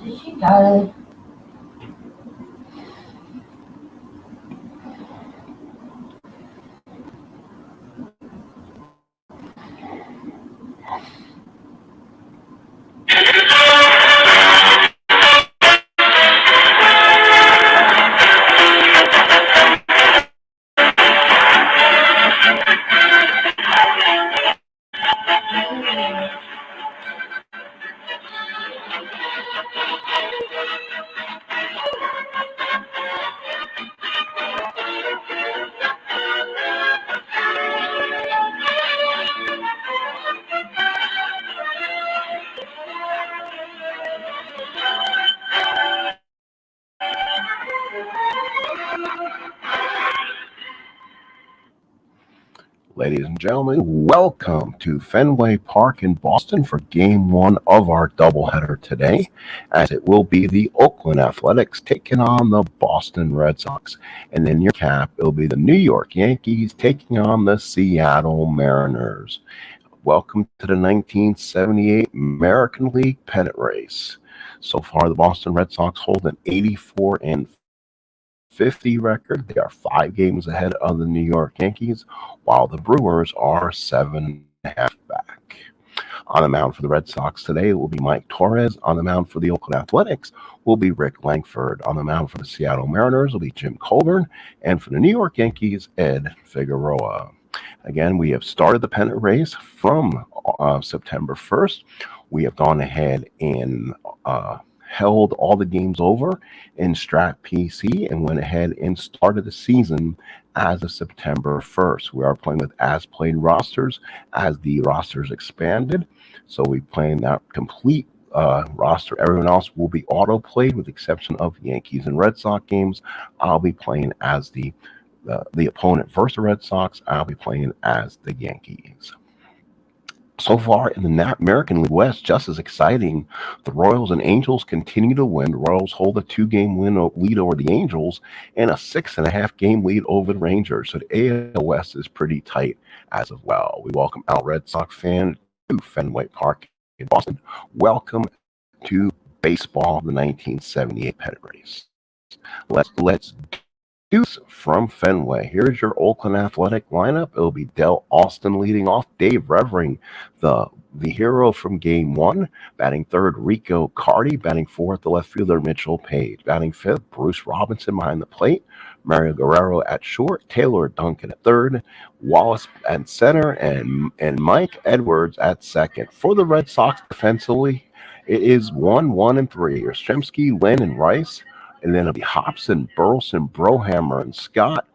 She does. Ladies and gentlemen, welcome to Fenway Park in Boston for game one of our doubleheader today, as it will be the Oakland Athletics taking on the Boston Red Sox. And in your cap, it'll be the New York Yankees taking on the Seattle Mariners. Welcome to the 1978 American League Pennant race. So far, the Boston Red Sox hold an 84-50 record. They are 5 games ahead of the New York Yankees, while the Brewers are 7.5 back. On the mound for the Red Sox today will be Mike Torres. On the mound for the Oakland Athletics will be Rick Langford. On the mound for the Seattle Mariners will be Jim Colburn. And for the New York Yankees, Ed Figueroa. Again, we have started the pennant race from September 1st. We have gone ahead and held all the games over in Strat PC and went ahead and started the season as of September 1st. We are playing with as played rosters as the rosters expanded. So we playing that complete roster. Everyone else will be auto played with the exception of Yankees and Red Sox games. I'll be playing as the opponent versus the Red Sox. I'll be playing as the Yankees. So far in the American League West, just as exciting. The Royals and Angels continue to win. The Royals hold a 2-game lead over the Angels and a 6.5-game lead over the Rangers. So the AL West is pretty tight as of well. We welcome our Red Sox fan to Fenway Park in Boston. Welcome to baseball, the 1978 pennant race. Let's Deuce from Fenway. Here's your Oakland Athletic lineup. It'll be Del Austin leading off. Dave Revering, the hero from game one. Batting third, Rico Carty. Batting fourth, the left fielder, Mitchell Page. Batting fifth, Bruce Robinson behind the plate. Mario Guerrero at short. Taylor Duncan at third. Wallace at center. And Mike Edwards at second. For the Red Sox defensively, it is 1, 1, and 3. Yastrzemski, Lynn, and Rice. And then it'll be Hobson, Burleson, Brohammer, and Scott.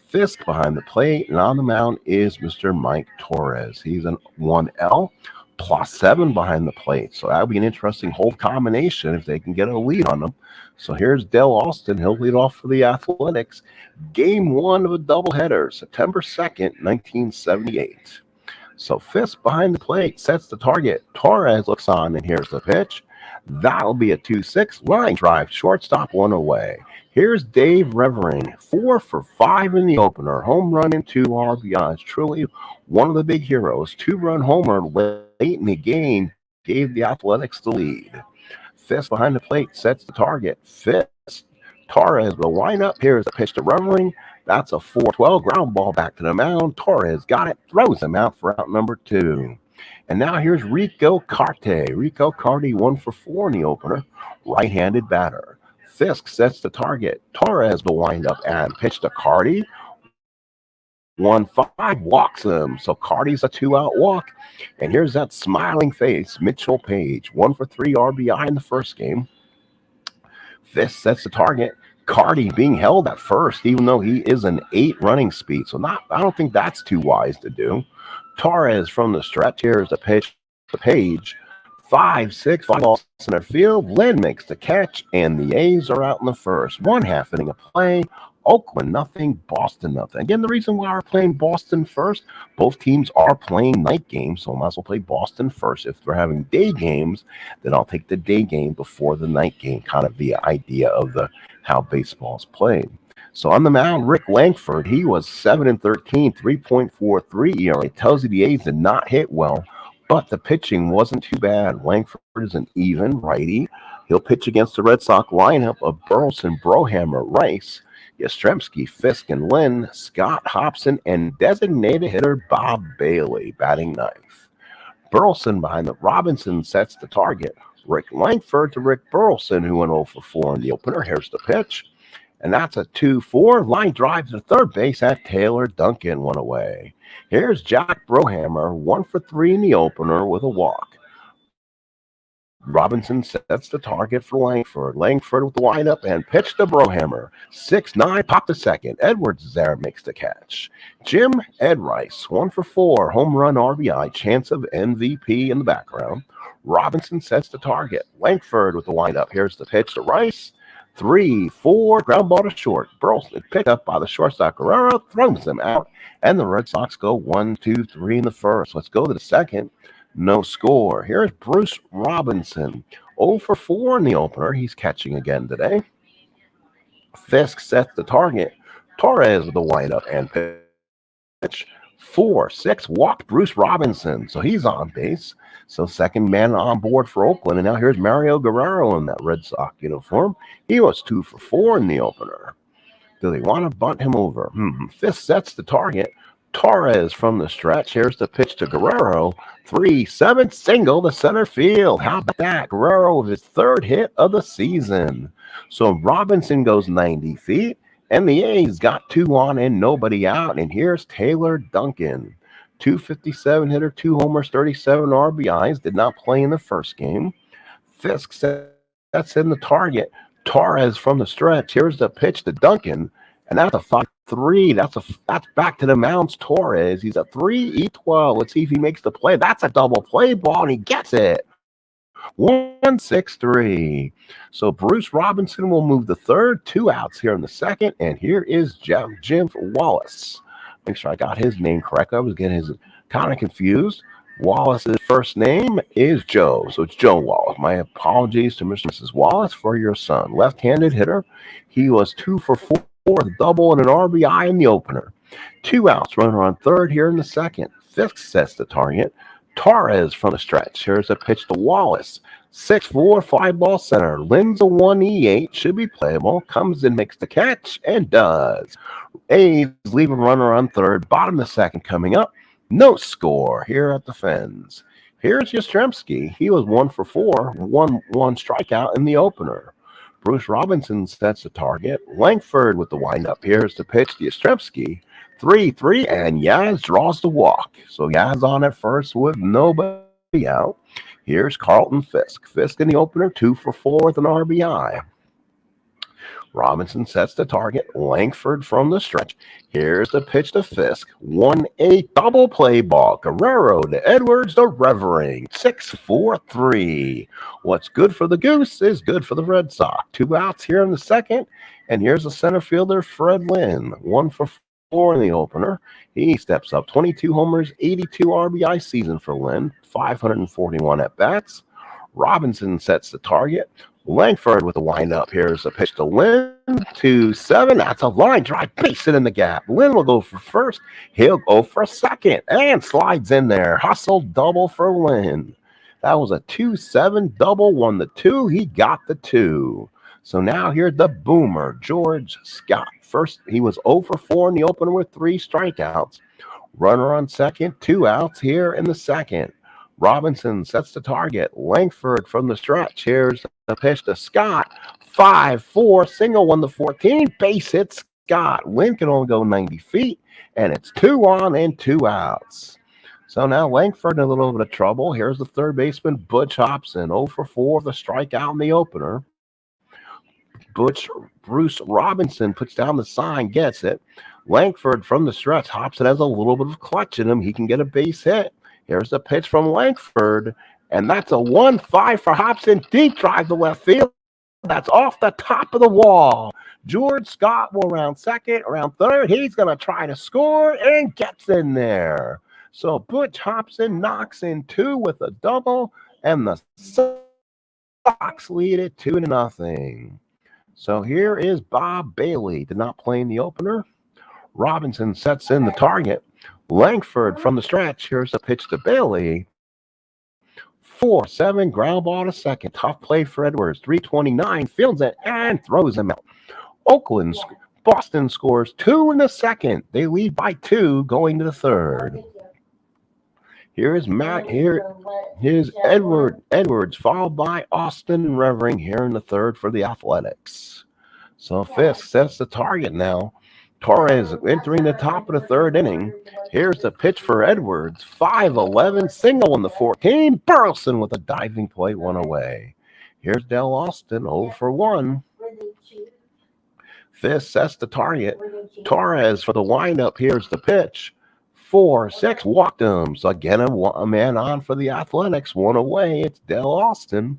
Fisk behind the plate. And on the mound is Mr. Mike Torres. He's an 1L plus 7 behind the plate. So that'll be an interesting hold combination if they can get a lead on them. So here's Del Austin. He'll lead off for the Athletics. Game one of a doubleheader, September 2nd, 1978. So Fisk behind the plate sets the target. Torres looks on, and here's the pitch. That'll be a 2-6 line drive, shortstop, 1 away. Here's Dave Revering, 4 for 5 in the opener, home run and 2 RBIs. Truly one of the big heroes. 2-run homer late in the game gave the Athletics the lead. Fisk behind the plate sets the target. Fisk, Torres will line up. Here's the pitch to Revering. That's a 4-12 ground ball back to the mound. Torres got it, throws him out for out number 2. And now here's Rico Carty. Rico Carty 1 for 4 in the opener. Right-handed batter. Fisk sets the target. Torres will wind up and pitch to Carty. 1-5 walks him. So Carty's a 2-out walk. And here's that smiling face, Mitchell Page. 1 for 3 RBI in the first game. Fisk sets the target. Carty being held at first, even though he is an 8 running speed. So I don't think that's too wise to do. Torres from the stretch. Here's the pitch to Page. 5-6, 5 balls in the field. Lynn makes the catch, and the A's are out in the first. 1/2 inning of play. Oakland nothing, Boston nothing. Again, the reason why we're playing Boston first, both teams are playing night games, so I might as well play Boston first. If they're having day games, then I'll take the day game before the night game, kind of the idea of how baseball is played. So on the mound, Rick Langford, he was 7-13, 3.43 ERA. Tells you the A's did not hit well, but the pitching wasn't too bad. Langford is an even righty. He'll pitch against the Red Sox lineup of Burleson, Brohammer, Rice, Yastrzemski, Fisk, and Lynn, Scott, Hobson, and designated hitter Bob Bailey batting ninth. Burleson behind the Robinson sets the target. Rick Langford to Rick Burleson, who went 0 for 4 in the opener. Here's the pitch. And that's a 2-4. Line drive to third base at Taylor. Duncan one away. Here's Jack Brohammer, 1 for 3 in the opener with a walk. Robinson sets the target for Langford. Langford with the windup and pitch to Brohammer. 6-9, pop to second. Edwards there makes the catch. Jim Ed Rice, 1 for 4. Home run RBI, chance of MVP in the background. Robinson sets the target. Langford with the windup. Here's the pitch to Rice. 3-4, ground ball to short. Burleson picked up by the shortstop Guerrero, throws them out, and the Red Sox go 1-2-3 in the first. Let's go to the second. No score. Here's Bruce Robinson, 0 for 4 in the opener. He's catching again today. Fisk sets the target. Torres with the windup and pitch. 4-6, walked Bruce Robinson, so he's on base. So second man on board for Oakland, and now here's Mario Guerrero in that Red Sox uniform. He was 2 for 4 in the opener. Do they want to bunt him over? Fisk sets the target. Torres from the stretch. Here's the pitch to Guerrero. 3-7, single to center field. How about that? Guerrero with his third hit of the season. So Robinson goes 90 feet, and the A's got 2 on and nobody out. And here's Taylor Duncan. 257 hitter, 2 homers, 37 RBIs. Did not play in the first game. Fisk sets in the target. Torres from the stretch. Here's the pitch to Duncan. And that's a 5-3. That's back to the mounds. Torres. He's a 3-12. Let's see if he makes the play. That's a double play ball, and he gets it. 1-6-3. So Bruce Robinson will move the third. 2 outs here in the second. And here is Jim Wallace. Make sure I got his name correct. I was getting his kind of confused. Wallace's first name is Joe. So it's Joe Wallace. My apologies to Mr. and Mrs. Wallace for your son. Left-handed hitter. He was 2 for 4. A double and an RBI in the opener. 2 outs, runner on third here in the second. Fisk sets the target. Torres from the stretch. Here's a pitch to Wallace. 6-4, fly ball center. Lynn's a 1-E8, should be playable. Comes in, makes the catch, and does. A's leave a runner on third. Bottom of the second coming up. No score here at the Fens. Here's Yastrzemski. He was 1 for 4, 1 strikeout in the opener. Bruce Robinson sets the target. Langford with the windup. Here's the pitch to Yastrzemski. 3-3, and Yaz draws the walk. So Yaz on at first with nobody out. Here's Carlton Fisk. Fisk in the opener, 2 for 4 with an RBI. Robinson sets the target. Langford from the stretch. Here's the pitch to Fisk. 1-8 double play ball. Guerrero to Edwards, the Revering. 6-4-3. What's good for the Goose is good for the Red Sox. 2 outs here in the second. And here's the center fielder, Fred Lynn. 1 for 4 in the opener. He steps up. 22 homers, 82 RBI season for Lynn. 541 at-bats. Robinson sets the target. Langford with the windup. Here's a pitch to Lynn. 2-7. That's a line drive. Base it in the gap. Lynn will go for first. He'll go for second. And slides in there. Hustle double for Lynn. That was a 2-7 double. Won the 2. He got the 2. So now here's the boomer, George Scott. First, he was 0 for 4 in the opener with 3 strikeouts. Runner on second. 2 outs here in the second. Robinson sets the target. Langford from the stretch. Here's the pitch to Scott. 5-4, single, 1 to 14. Base hit Scott. Lynn can only go 90 feet, and it's 2 on and 2 outs. So now Langford in a little bit of trouble. Here's the third baseman, Butch Thompson. 0 for 4, the strikeout in the opener. Bruce Robinson puts down the sign, gets it. Langford from the stretch. Hobson has a little bit of clutch in him. He can get a base hit. Here's the pitch from Langford, and that's a 1-5 for Hobson. Deep drive to left field. That's off the top of the wall. George Scott will round second, around third. He's going to try to score and gets in there. So Butch Thompson knocks in 2 with a double, and the Sox lead it 2-0. So here is Bob Bailey. Did not play in the opener. Robinson sets in the target. Langford from the stretch. Here's a pitch to Bailey. 4-7, ground ball to second. Tough play for Edwards. 329, fields it and throws him out. Boston scores 2 in the second. They lead by 2 going to the third. Here's Edwards, followed by Austin and Revering here in the third for the Athletics. So Fisk sets the target now. Torres entering the top of the third inning. Here's the pitch for Edwards. 5-11, single in the 14. Burleson with a diving play, one away. Here's Del Austin, 0 for 1. Fisk sets the target. Torres for the windup. Here's the pitch. 4-6, walked him. So again, a man on for the Athletics, one away. It's Del Austin.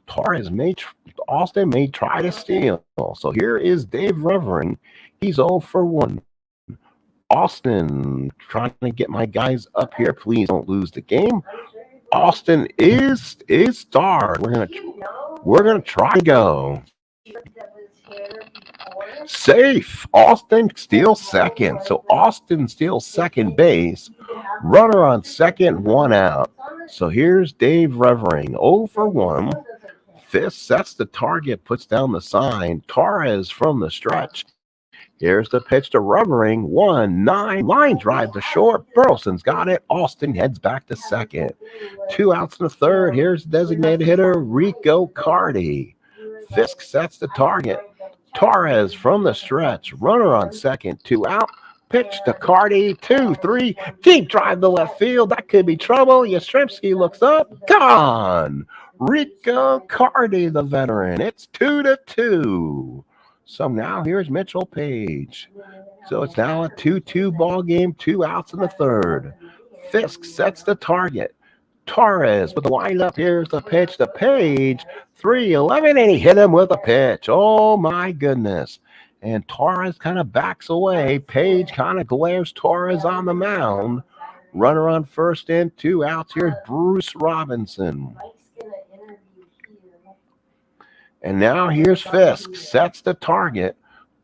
Austin may try to steal. So here is Dave Revering. He's 0 for 1. Austin, trying to get my guys up here. Please don't lose the game. Austin is starred. We're gonna try to go. Safe. Austin steals second. So Austin steals second base. Runner on second, 1 out. So here's Dave Revering, 0 for 1. Fisk sets the target, puts down the sign. Torres from the stretch. Here's the pitch to Revering. 1-9. Line drive to short. Burleson's got it. Austin heads back to second. 2 outs in the third. Here's designated hitter Rico Cardi. Fisk sets the target. Torres from the stretch. Runner on second. 2 out. Pitch to Cardi. 2-3. Deep drive to left field. That could be trouble. Yastrzemski looks up. Gone. Rico Cardi, the veteran. It's 2-2. So now here's Mitchell Page. So it's now a 2-2 ball game, 2 outs in the third. Fisk sets the target. Torres with the windup. Here's the pitch to Page. 3-11, and he hit him with a pitch. Oh, my goodness. And Torres kind of backs away. Page kind of glares Torres on the mound. Runner on first in, 2 outs. Here's Bruce Robinson. And now here's Fisk, sets the target.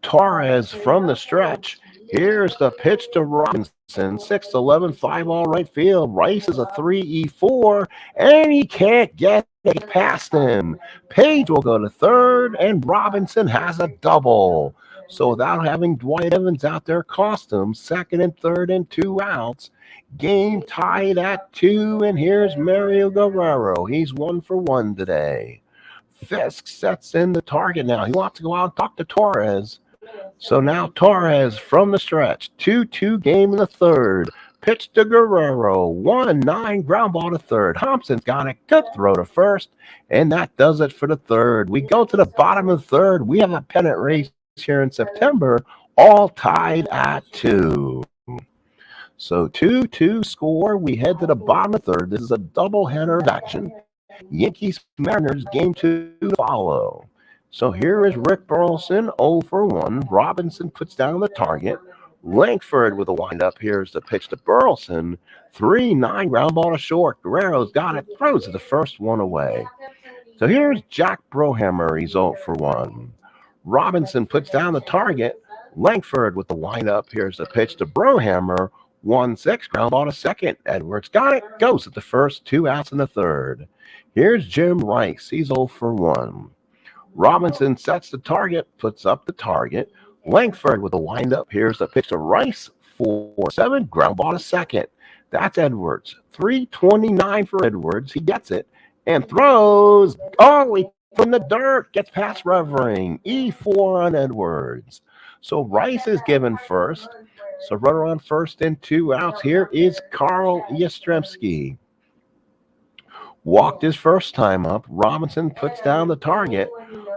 Torres from the stretch. Here's the pitch to Robinson. 6-11, 5-ball right field. Rice is a 3-4, and he can't get it past him. Page will go to third, and Robinson has a double. So without having Dwight Evans out there cost him, second and third and 2 outs. Game tied at 2, and here's Mario Guerrero. He's 1 for 1 today. Fisk sets in the target now. He wants to go out and talk to Torres. So now Torres from the stretch. 2-2 game in the third. Pitch to Guerrero. 1-9 ground ball to third. Thompson's got it. Good throw to first. And that does it for the third. We go to the bottom of the third. We have a pennant race here in September, all tied at 2. So 2-2 score. We head to the bottom of the third. This is a doubleheader of action. Yankees Mariners game 2 to follow. So here is Rick Burleson, 0 for 1. Robinson puts down the target. Langford with a windup. Here's the pitch to Burleson. 3-9 ground ball to short. Guerrero's got it. Throws the first one away. So here's Jack Brohammer. He's 0 for 1. Robinson puts down the target. Langford with the windup. Here's the pitch to Brohammer. 1-6 ground ball to second. Edwards got it. Goes at the first, 2 outs in the third. Here's Jim Rice. He's 0 for 1. Robinson sets the target, puts up the target. Langford with a windup. Here's the pitch to Rice. 4-7, ground ball to second. That's Edwards. 329 for Edwards. He gets it and throws. Oh, from the dirt. Gets past Revering. E4 on Edwards. So Rice is given first. So runner on first and 2 outs. Here is Carl Yastrzemski. Walked his first time up. Robinson puts down the target.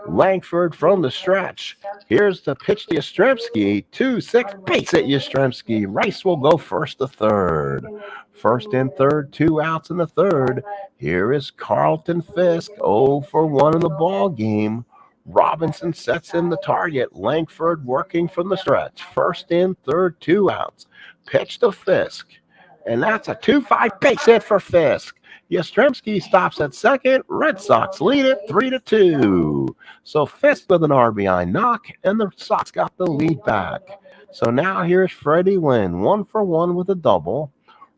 Langford from the stretch. Here's the pitch to Yastrzemski. 2-6, base at Yastrzemski. Rice will go first to third. First and third, 2 outs in the third. Here is Carlton Fisk, 0 for 1 in the ball game. Robinson sets in the target. Langford working from the stretch. First and third, 2 outs. Pitch to Fisk. And that's a 2-5 base hit for Fisk. Yastrzemski stops at second. Red Sox lead it 3-2. So Fisk with an RBI knock, and the Sox got the lead back. So now here's Freddie Lynn, 1 for 1 with a double.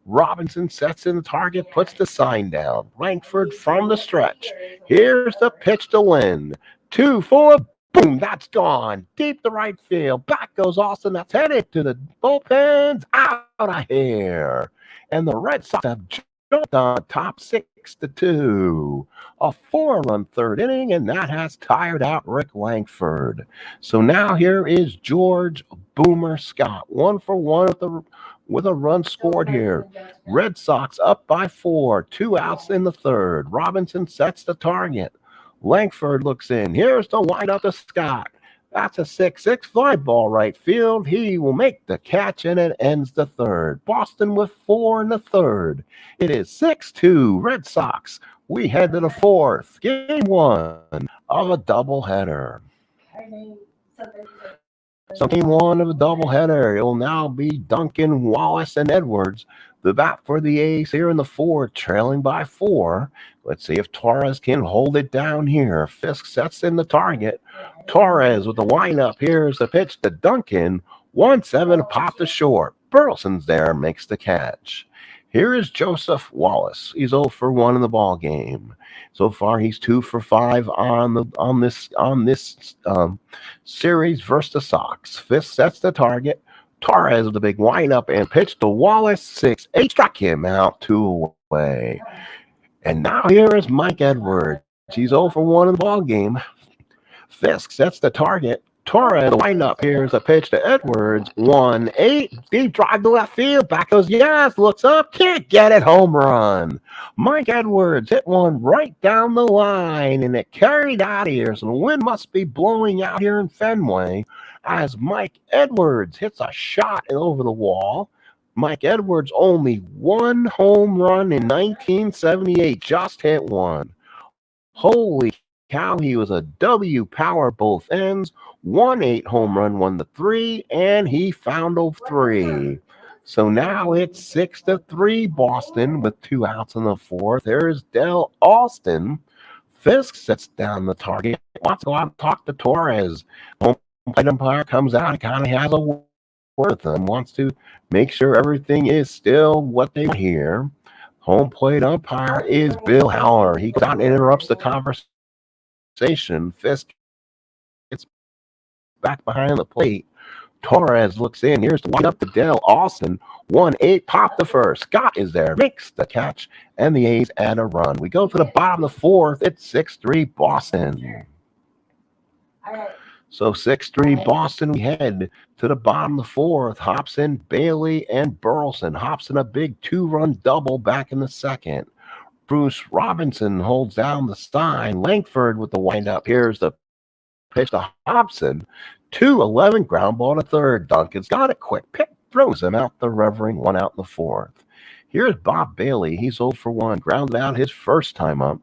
Robinson sets in the target, puts the sign down. Langford from the stretch. Here's the pitch to Lynn. 2-4, boom, that's gone. Deep to right field. Back goes Austin. That's headed to the bullpens. Out of here. And the Red Sox have jumped on top 6-2. A 4-run third inning, and that has tired out Rick Langford. So now here is George Boomer Scott. 1-for-1 with a run scored here. Red Sox up by 4. 2 outs in the third. Robinson sets the target. Langford looks in. Here's the windup to Scott. That's a 6-6 fly ball right field. He will make the catch, and it ends the third. Boston with 4 in the third. It is 6-2 Red Sox. We head to the fourth. Game 1 of a doubleheader. So game 1 of a doubleheader. It will now be Duncan, Wallace, and Edwards. The bat for the A's here in the fourth, trailing by 4. Let's see if Torres can hold it down here. Fisk sets in the target. Torres with the windup. Here's the pitch to Duncan. 1-7, pop to short. Burleson's there, makes the catch. Here is Joseph Wallace. He's 0-for-1 in the ball game. So far, he's 2-for-5 on this series versus the Sox. Fisk sets the target. Torres with the big windup and pitch to Wallace. 6-8, struck him out, 2 away. And now here is Mike Edwards. He's 0-for-1 in the ball game. Fisk sets the target. Torres, the windup. Here's a pitch to Edwards. 1-8. Deep drive to left field. Back goes, yes. Looks up. Can't get it. Home run. Mike Edwards hit one right down the line, and it carried out here. So the wind must be blowing out here in Fenway as Mike Edwards hits a shot over the wall. Mike Edwards only 1 home run in 1978. Just hit one. Holy cow, he was a W power both ends. 1-8 home run, 1-3, and he found a 3. So now it's 6-3 Boston with 2 outs in the fourth. There's Del Austin. Fisk sets down the target. Wants to go out and talk to Torres. Home plate umpire comes out and kind of has a word with him. Wants to make sure everything is still what they want here. Home plate umpire is Bill Howler. He goes out and interrupts the conversation. Fisk gets back behind the plate. Torres looks in. Here's the windup to Del Austin. 1-8, pop the first. Scott is there, makes the catch, and the A's add a run. We go to the bottom of the fourth. It's 6-3 Boston. So 6-3 Boston. We head to the bottom of the fourth. Hobson, Bailey, and Burleson. Hobson a big 2-run double back in the second. Bruce Robinson holds down the sign. Langford with the windup. Here's the pitch to Hobson. 2-11 ground ball to third. Duncan's got a quick pick. Throws him out the Revering. 1 out in the fourth. Here's Bob Bailey. He's 0-for-1. Grounded out his first time up.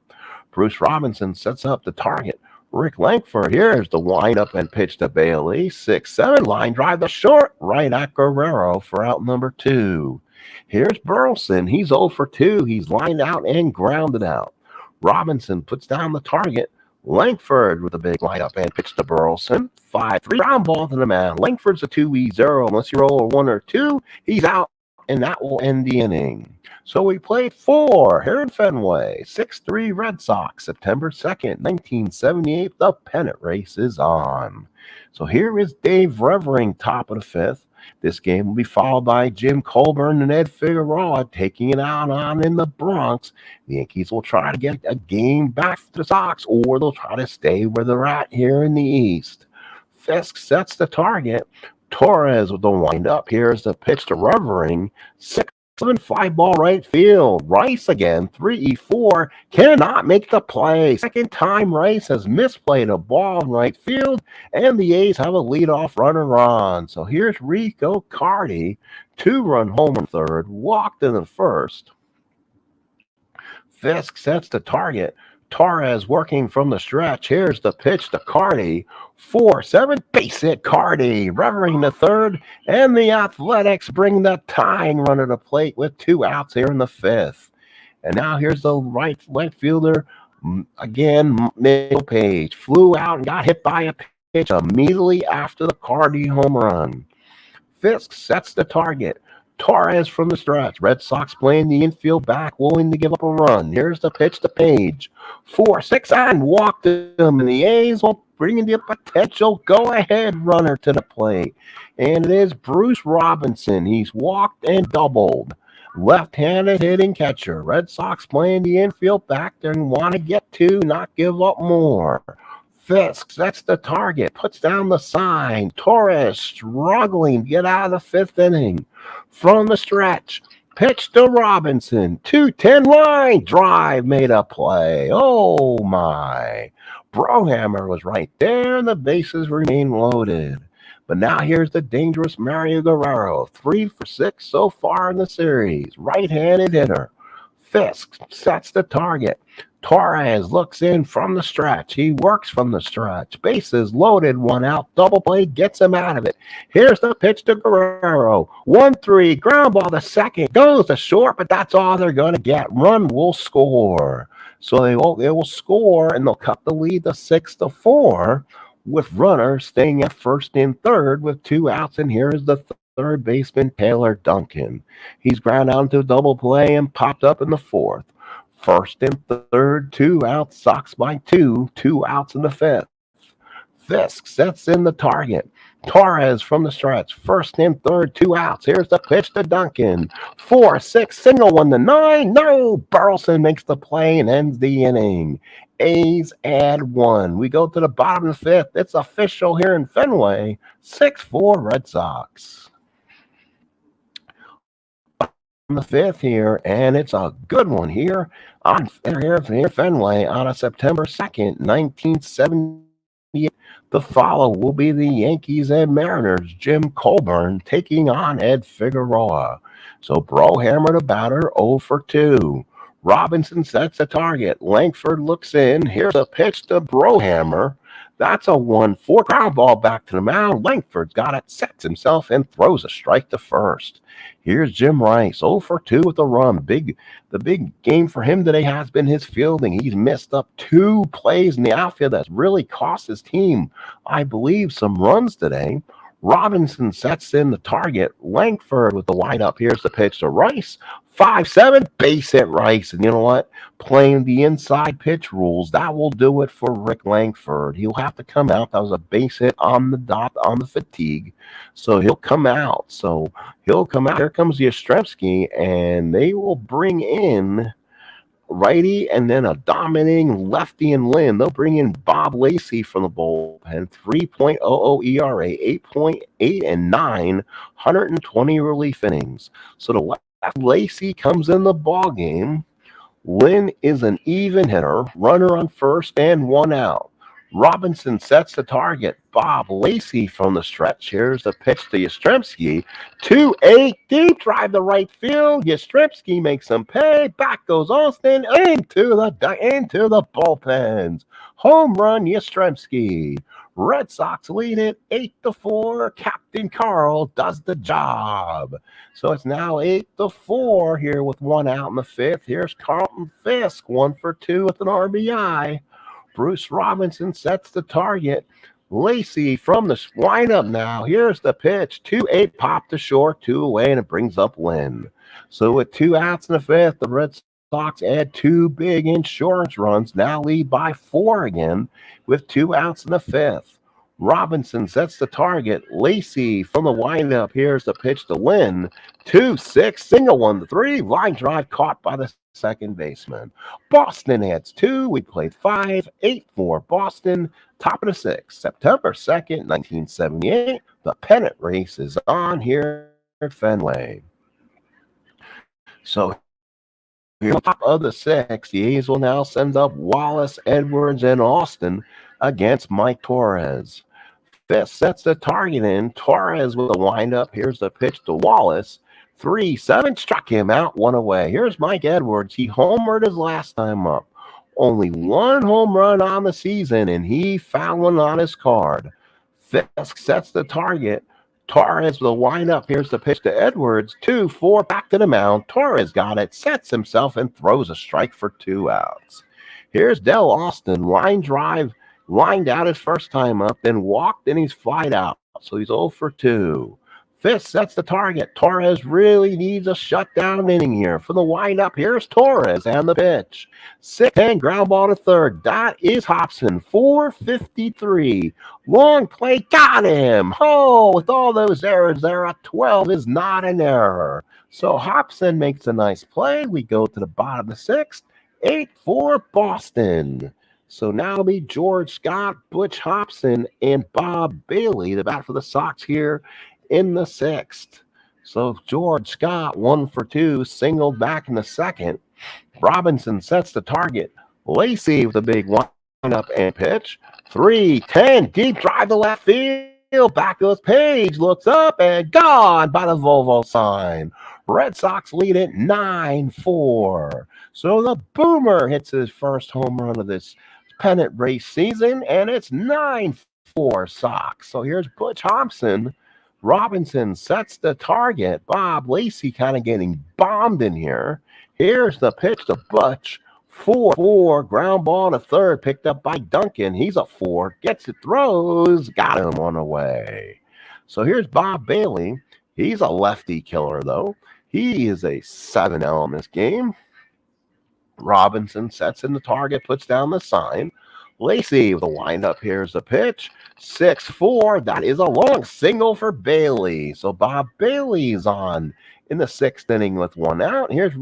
Bruce Robinson sets up the target. Rick Langford. Here's the windup and pitch to Bailey. 6-7. Line drive to short. Right at Guerrero for out number 2. Here's Burleson. He's 0-for-2. He's lined out and grounded out. Robinson puts down the target. Langford with a big lineup and pitch to Burleson. 5-3 ground ball to the man. Langford's a 2-0. Unless you roll a 1 or 2, he's out, and that will end the inning. So we played 4 here in Fenway. 6-3 Red Sox, September 2nd, 1978. The pennant race is on. So here is Dave Revering, top of the 5th. This game will be followed by Jim Colburn and Ed Figueroa taking it out on in the Bronx. The Yankees will try to get a game back to the Sox, or they'll try to stay where they're at here in the East. Fisk sets the target. Torres with the windup. Here's the pitch to Revering. 6-7 fly ball right field. Rice again. 3-4 cannot make the play. Second time Rice has misplayed a ball in right field, and the A's have a leadoff runner on. So here's Rico Carty. 2-run homer in third. Walked in the first. Fisk sets the target. Torres working from the stretch. Here's the pitch to Carty. 4-7 base hit Carty. Revering the third, and the Athletics bring the tying run to the plate with 2 outs here in the 5th. And now here's the right fielder. Again, Mitchell Page flew out and got hit by a pitch immediately after the Carty home run. Fisk sets the target. Torres from the stretch. Red Sox playing the infield back, willing to give up a run. Here's the pitch to Page. 4-6 and walked him, and the A's will bring in the potential go-ahead runner to the plate. And it is Bruce Robinson. He's walked and doubled. Left-handed hitting catcher. Red Sox playing the infield back there and want to get two, not give up more. Fisk sets the target, puts down the sign. Torres struggling to get out of the fifth inning. From the stretch, pitch to Robinson. 2-10 line drive made a play. Oh my. Brohammer was right there, and the bases remain loaded. But now here's the dangerous Mario Guerrero. 3 for 6 so far in the series. Right-handed hitter. Fisk sets the target. Torres looks in from the stretch. He works from the stretch. Bases loaded, 1 out. Double play gets him out of it. Here's the pitch to Guerrero. 1-3. Ground ball to second. Goes to short, but that's all they're going to get. Run will score. So they will score, and they'll cut the lead to 6-4 with runners staying at first and third with 2 outs. And here is the third baseman, Taylor Duncan. He's ground out into a double play and popped up in the fourth. First and third, 2 outs. Sox by 2. 2 outs in the fifth. Fisk sets in the target. Torres from the stretch. First and third, 2 outs. Here's the pitch to Duncan. 4-6, single 1-9. No! Burleson makes the play and ends the inning. A's add 1. We go to the bottom of the fifth. It's official here in Fenway. 6-4 Red Sox. The fifth here, and it's a good one here on Fenway on a September 2nd, 1978. The follow will be the Yankees and Mariners. Jim Colburn taking on Ed Figueroa. So Brohammer the batter, 0 for 2. Robinson sets the target. Langford looks in. Here's a pitch to Brohammer. That's a 1-4 ground ball back to the mound. Langford's got it, sets himself, and throws a strike to first. Here's Jim Rice, 0 for 2 with a run. The big game for him today has been his fielding. He's missed up 2 plays in the outfield that's really cost his team, I believe, some runs today. Robinson sets in the target. Langford with the windup. Here's the pitch to Rice. 5-7, base hit Rice. And you know what? Playing the inside pitch rules, that will do it for Rick Langford. He'll have to come out. That was a base hit on the dot, on the fatigue. So he'll come out. Here comes Yastrzemski, and they will bring in righty and then a dominating lefty and Lynn. They'll bring in Bob Lacey from the bullpen. 3.00 ERA, 8.8 and 9, 120 relief innings. So the left Lacey comes in the ball game. Lynn is an even hitter, runner on first and 1 out. Robinson sets the target. Bob Lacey from the stretch. Here's the pitch to Yastrzemski. 2-8 deep drive to right field. Yastrzemski makes some pay. Back goes Austin into the bullpens. Home run Yastrzemski. Red Sox lead it 8-4. Captain Carl does the job. So it's now 8-4 here with 1 out in the fifth. Here's Carlton Fisk, 1 for 2 with an RBI. Bruce Robinson sets the target. Lacey from the windup now. Here's the pitch. 2-8 pop to short, 2 away, and it brings up Lynn. So with 2 outs in the fifth, the Red Sox add 2 big insurance runs, now lead by 4 again with 2 outs in the fifth. Robinson sets the target. Lacey from the windup. Here's the pitch to Lynn. 2-6, single 1-3, line drive caught by the second baseman. Boston adds 2. We played 5, 8-4 Boston. Top of the 6th, September 2nd, 1978. The pennant race is on here at Fenway. So top of the 6th, the A's will now send up Wallace, Edwards, and Austin against Mike Torres. Fisk sets the target in. Torres with a windup. Here's the pitch to Wallace. 3-7, struck him out, 1 away. Here's Mike Edwards. He homered his last time up. Only 1 home run on the season, and he found one on his card. Fisk sets the target. Torres will wind up. Here's the pitch to Edwards. 2-4, back to the mound. Torres got it, sets himself, and throws a strike for 2 outs. Here's Del Austin. Line drive, lined out his first time up, then walked, and he's flied out. So he's 0 for 2. Fisk sets the target. Torres really needs a shutdown inning here. For the windup, here's Torres and the pitch. 6-10 ground ball to third. That is Hobson. 453. Long play. Got him. Oh, with all those errors there, a 12 is not an error. So Hobson makes a nice play. We go to the bottom of the sixth. 8-4 Boston. So now it'll be George Scott, Butch Thompson, and Bob Bailey, the bat for the Sox here in the sixth. So George Scott, 1 for 2, singled back in the second. Robinson sets the target. Lacey with a big windup and pitch. 3-10, deep drive to left field. Back goes Page, looks up and gone by the Volvo sign. Red Sox lead it 9-4. So the Boomer hits his first home run of this pennant race season, and it's 9-4 Sox. So here's Butch Thompson. Robinson sets the target. Bob Lacey kind of getting bombed in here. Here's the pitch to Butch. 4-4, ground ball to third, picked up by Duncan. He's a 4, gets it, throws, got him on the way. So here's Bob Bailey. He's a lefty killer, though. He is a 7L in this game. Robinson sets in the target, puts down the sign. Lacey with a windup. Here's the pitch. 6-4. That is a long single for Bailey. So Bob Bailey's on in the sixth inning with 1 out. Here's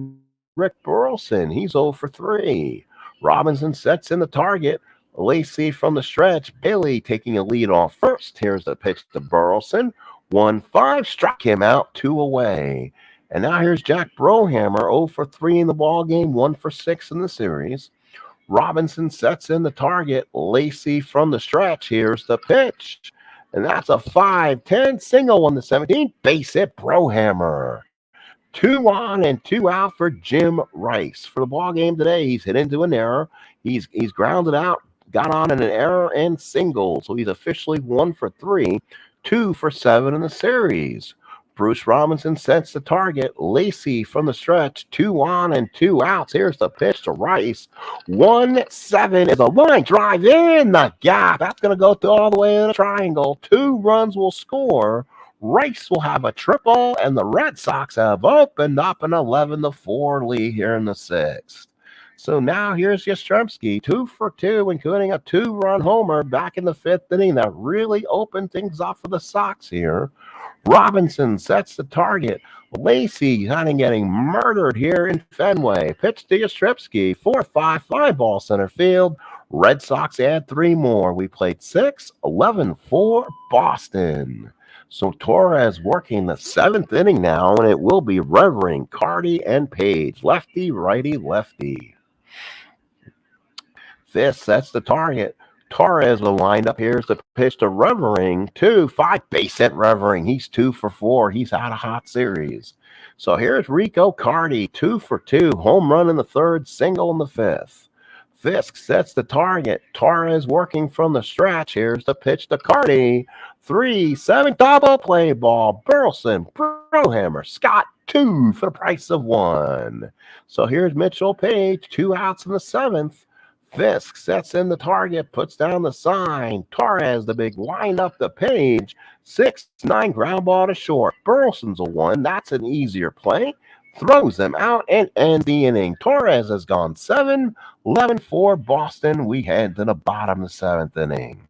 Rick Burleson. He's 0 for 3. Robinson sets in the target. Lacey from the stretch. Bailey taking a lead off first. Here's the pitch to Burleson. 1-5. Struck him out, 2 away. And now here's Jack Brohammer, 0 for 3 in the ball game, 1 for 6 in the series. Robinson sets in the target. Lacey from the stretch. Here's the pitch. And that's a 5-10 single on the 17th. Base hit Brohammer. 2 on and 2 out for Jim Rice. For the ball game today, he's hit into an error. He's grounded out, got on in an error and single. So he's officially 1 for 3, 2 for 7 in the series. Bruce Robinson sets the target. Lacey from the stretch. 2 on and 2 outs. Here's the pitch to Rice. 1-7 is a line drive in the gap. That's going to go through all the way in a triangle. 2 runs will score. Rice will have a triple, and the Red Sox have opened up an 11-4 lead here in the sixth. So now here's Yastrzemski, 2 for 2, including a 2-run homer back in the fifth inning. That really opened things up for the Sox here. Robinson sets the target. Lacey kind of getting murdered here in Fenway. Pitch to Yastrzemski, 4-5, fly ball center field. Red Sox add 3 more. We played 6, 11-4 Boston. So Torres working the 7th inning now, and it will be Revering, Carty, and Page. Lefty, righty, lefty. Fisk sets the target. Torres will wind up. Here's the pitch to Revering. 2-5 base hit Revering. He's 2 for 4. He's had a hot series. So here's Rico Carty, 2 for 2. Home run in the third, single in the fifth. Fisk sets the target. Torres working from the stretch. Here's the pitch to Carty. 3-7 double play ball. Burleson, Brohammer, Scott, 2 for the price of 1. So here's Mitchell Page, 2 outs in the 7th. Fisk sets in the target, puts down the sign. Torres, the big windup to Page. 6-9 ground ball to short. Burleson's a 1. That's an easier play. Throws them out and ends the inning. Torres has gone 7, 11-4 Boston. We head to the bottom of the 7th inning.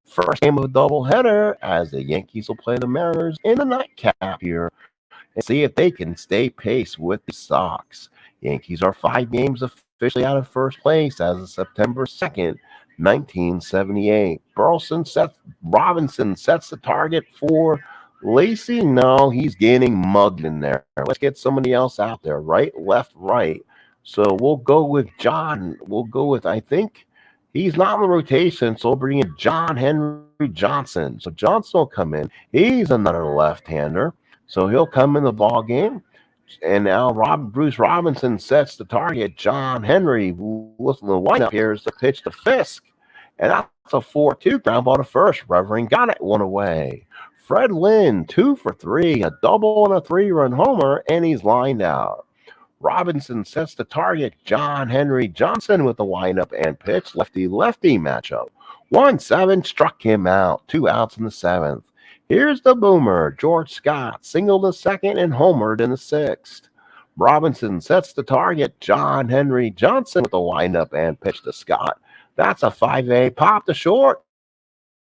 First game of a doubleheader as the Yankees will play the Mariners in the nightcap here and see if they can stay pace with the Sox. Yankees are 5 games officially out of first place as of September 2nd, 1978. Robinson sets the target for Lacey. No, he's getting mugged in there. Let's get somebody else out there. Right, left, right. So we'll go with John. We'll go with, I think, he's not in the rotation, so we'll bring in John Henry Johnson. So Johnson will come in. He's another left-hander. So he'll come in the ball game. And now Bruce Robinson sets the target. John Henry, listen to the lineup here, is the pitch to Fisk. And that's a 4-2 ground ball to first. Revering got it 1 away. Fred Lynn, 2 for 3, a double and a 3-run homer, and he's lined out. Robinson sets the target. John Henry Johnson with the windup and pitch. Lefty-lefty matchup. 1-7 struck him out. 2 outs in the 7th. Here's the boomer. George Scott singled to second and homered in the sixth. Robinson sets the target. John Henry Johnson with the windup and pitch to Scott. That's a 5-A pop to short.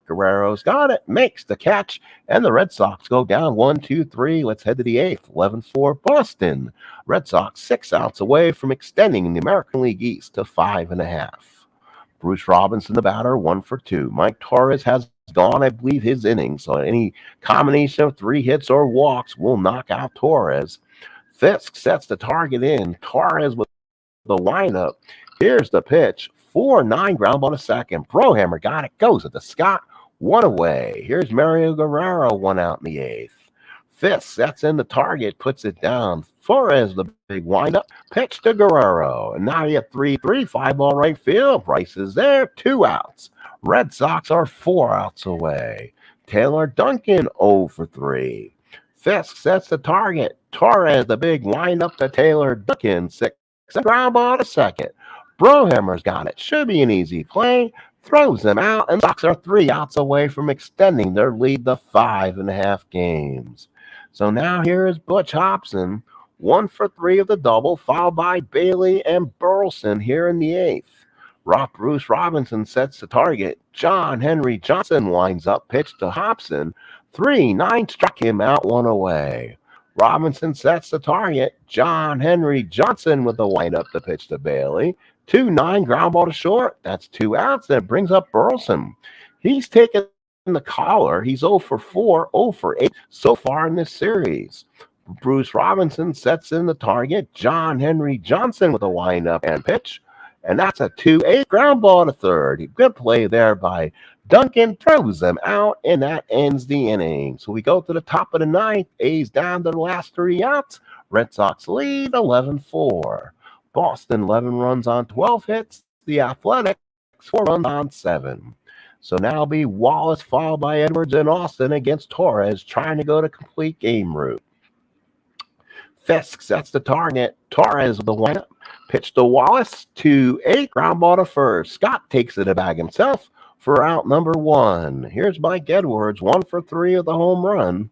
Guerrero's got it, makes the catch, and the Red Sox go down 1-2-3. Let's head to the eighth. 11-4 Boston. Red Sox 6 outs away from extending the American League East to 5.5. Bruce Robinson, the batter, 1 for 2. Mike Torres has gone, I believe, his innings. So any combination of 3 hits or walks will knock out Torres. Fisk sets the target in. Torres with the windup. Here's the pitch. 4-9 ground ball to second. Brohammer got it. Goes at the Scott. 1 away. Here's Mario Guerrero, 1 out in the eighth. Fisk sets in the target, puts it down. Flores, the big windup, pitch to Guerrero. And now you have 3-3, 5 ball right field. Bryce is there, 2 outs. Red Sox are 4 outs away. Taylor Duncan, 0 for 3. Fisk sets the target. Torres, the big windup to Taylor Duncan, 6. Ground ball to second. Brohammer's got it. Should be an easy play. Throws them out, and Sox are 3 outs away from extending their lead to 5.5 games. So now here is Butch Thompson, 1 for 3 of the double, followed by Bailey and Burleson here in the eighth. Bruce Robinson sets the target. John Henry Johnson winds up, pitch to Hobson. 3-9 struck him out, 1 away. Robinson sets the target. John Henry Johnson with the windup to pitch to Bailey. 2-9 ground ball to short. That's 2 outs. That brings up Burleson. He's taken the collar. He's 0 for 4, 0 for 8 so far in this series. Bruce Robinson sets in the target. John Henry Johnson with a windup and pitch. And that's a 2-8 ground ball to third. Good play there by Duncan. Throws them out, and that ends the inning. So we go to the top of the ninth. A's down to the last 3 outs. Red Sox lead 11-4. Boston 11 runs on 12 hits. The Athletics 4 runs on 7. So now it'll be Wallace followed by Edwards and Austin against Torres, trying to go to complete game route. Fisk sets the target. Torres with the windup. Pitch to Wallace. 2-8 ground ball to first. Scott takes it to bag himself for out number 1. Here's Mike Edwards, 1 for 3 of the home run.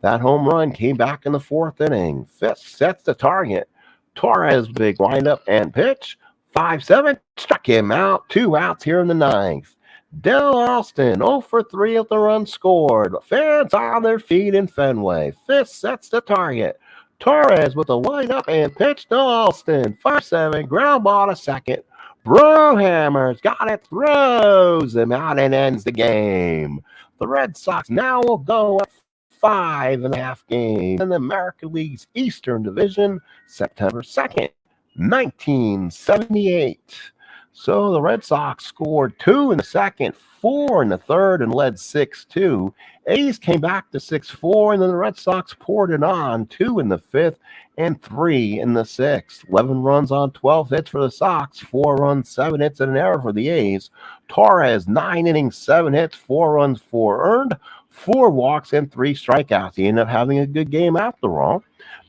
That home run came back in the 4th inning. Fisk sets the target. Torres, big windup and pitch. 5-7, struck him out. 2 outs here in the 9th. Del Austin, 0 for 3 of the run scored. Fans on their feet in Fenway. Fisk sets the target. Torres with the windup and pitch to Austin. 5-7, ground ball to second. Brohammer's got it, throws him out and ends the game. The Red Sox now will go up 5.5 games in the American League's Eastern Division, September 2nd, 1978. So the Red Sox scored 2 in the second, 4 in the third, and led 6-2. A's came back to 6-4, and then the Red Sox poured it on, 2 in the 5th and 3 in the 6th. 11 runs on 12 hits for the Sox, 4 runs, 7 hits, and an error for the A's. Torres, 9 innings, 7 hits, 4 runs, 4 earned, 4 walks, and 3 strikeouts. He ended up having a good game after all.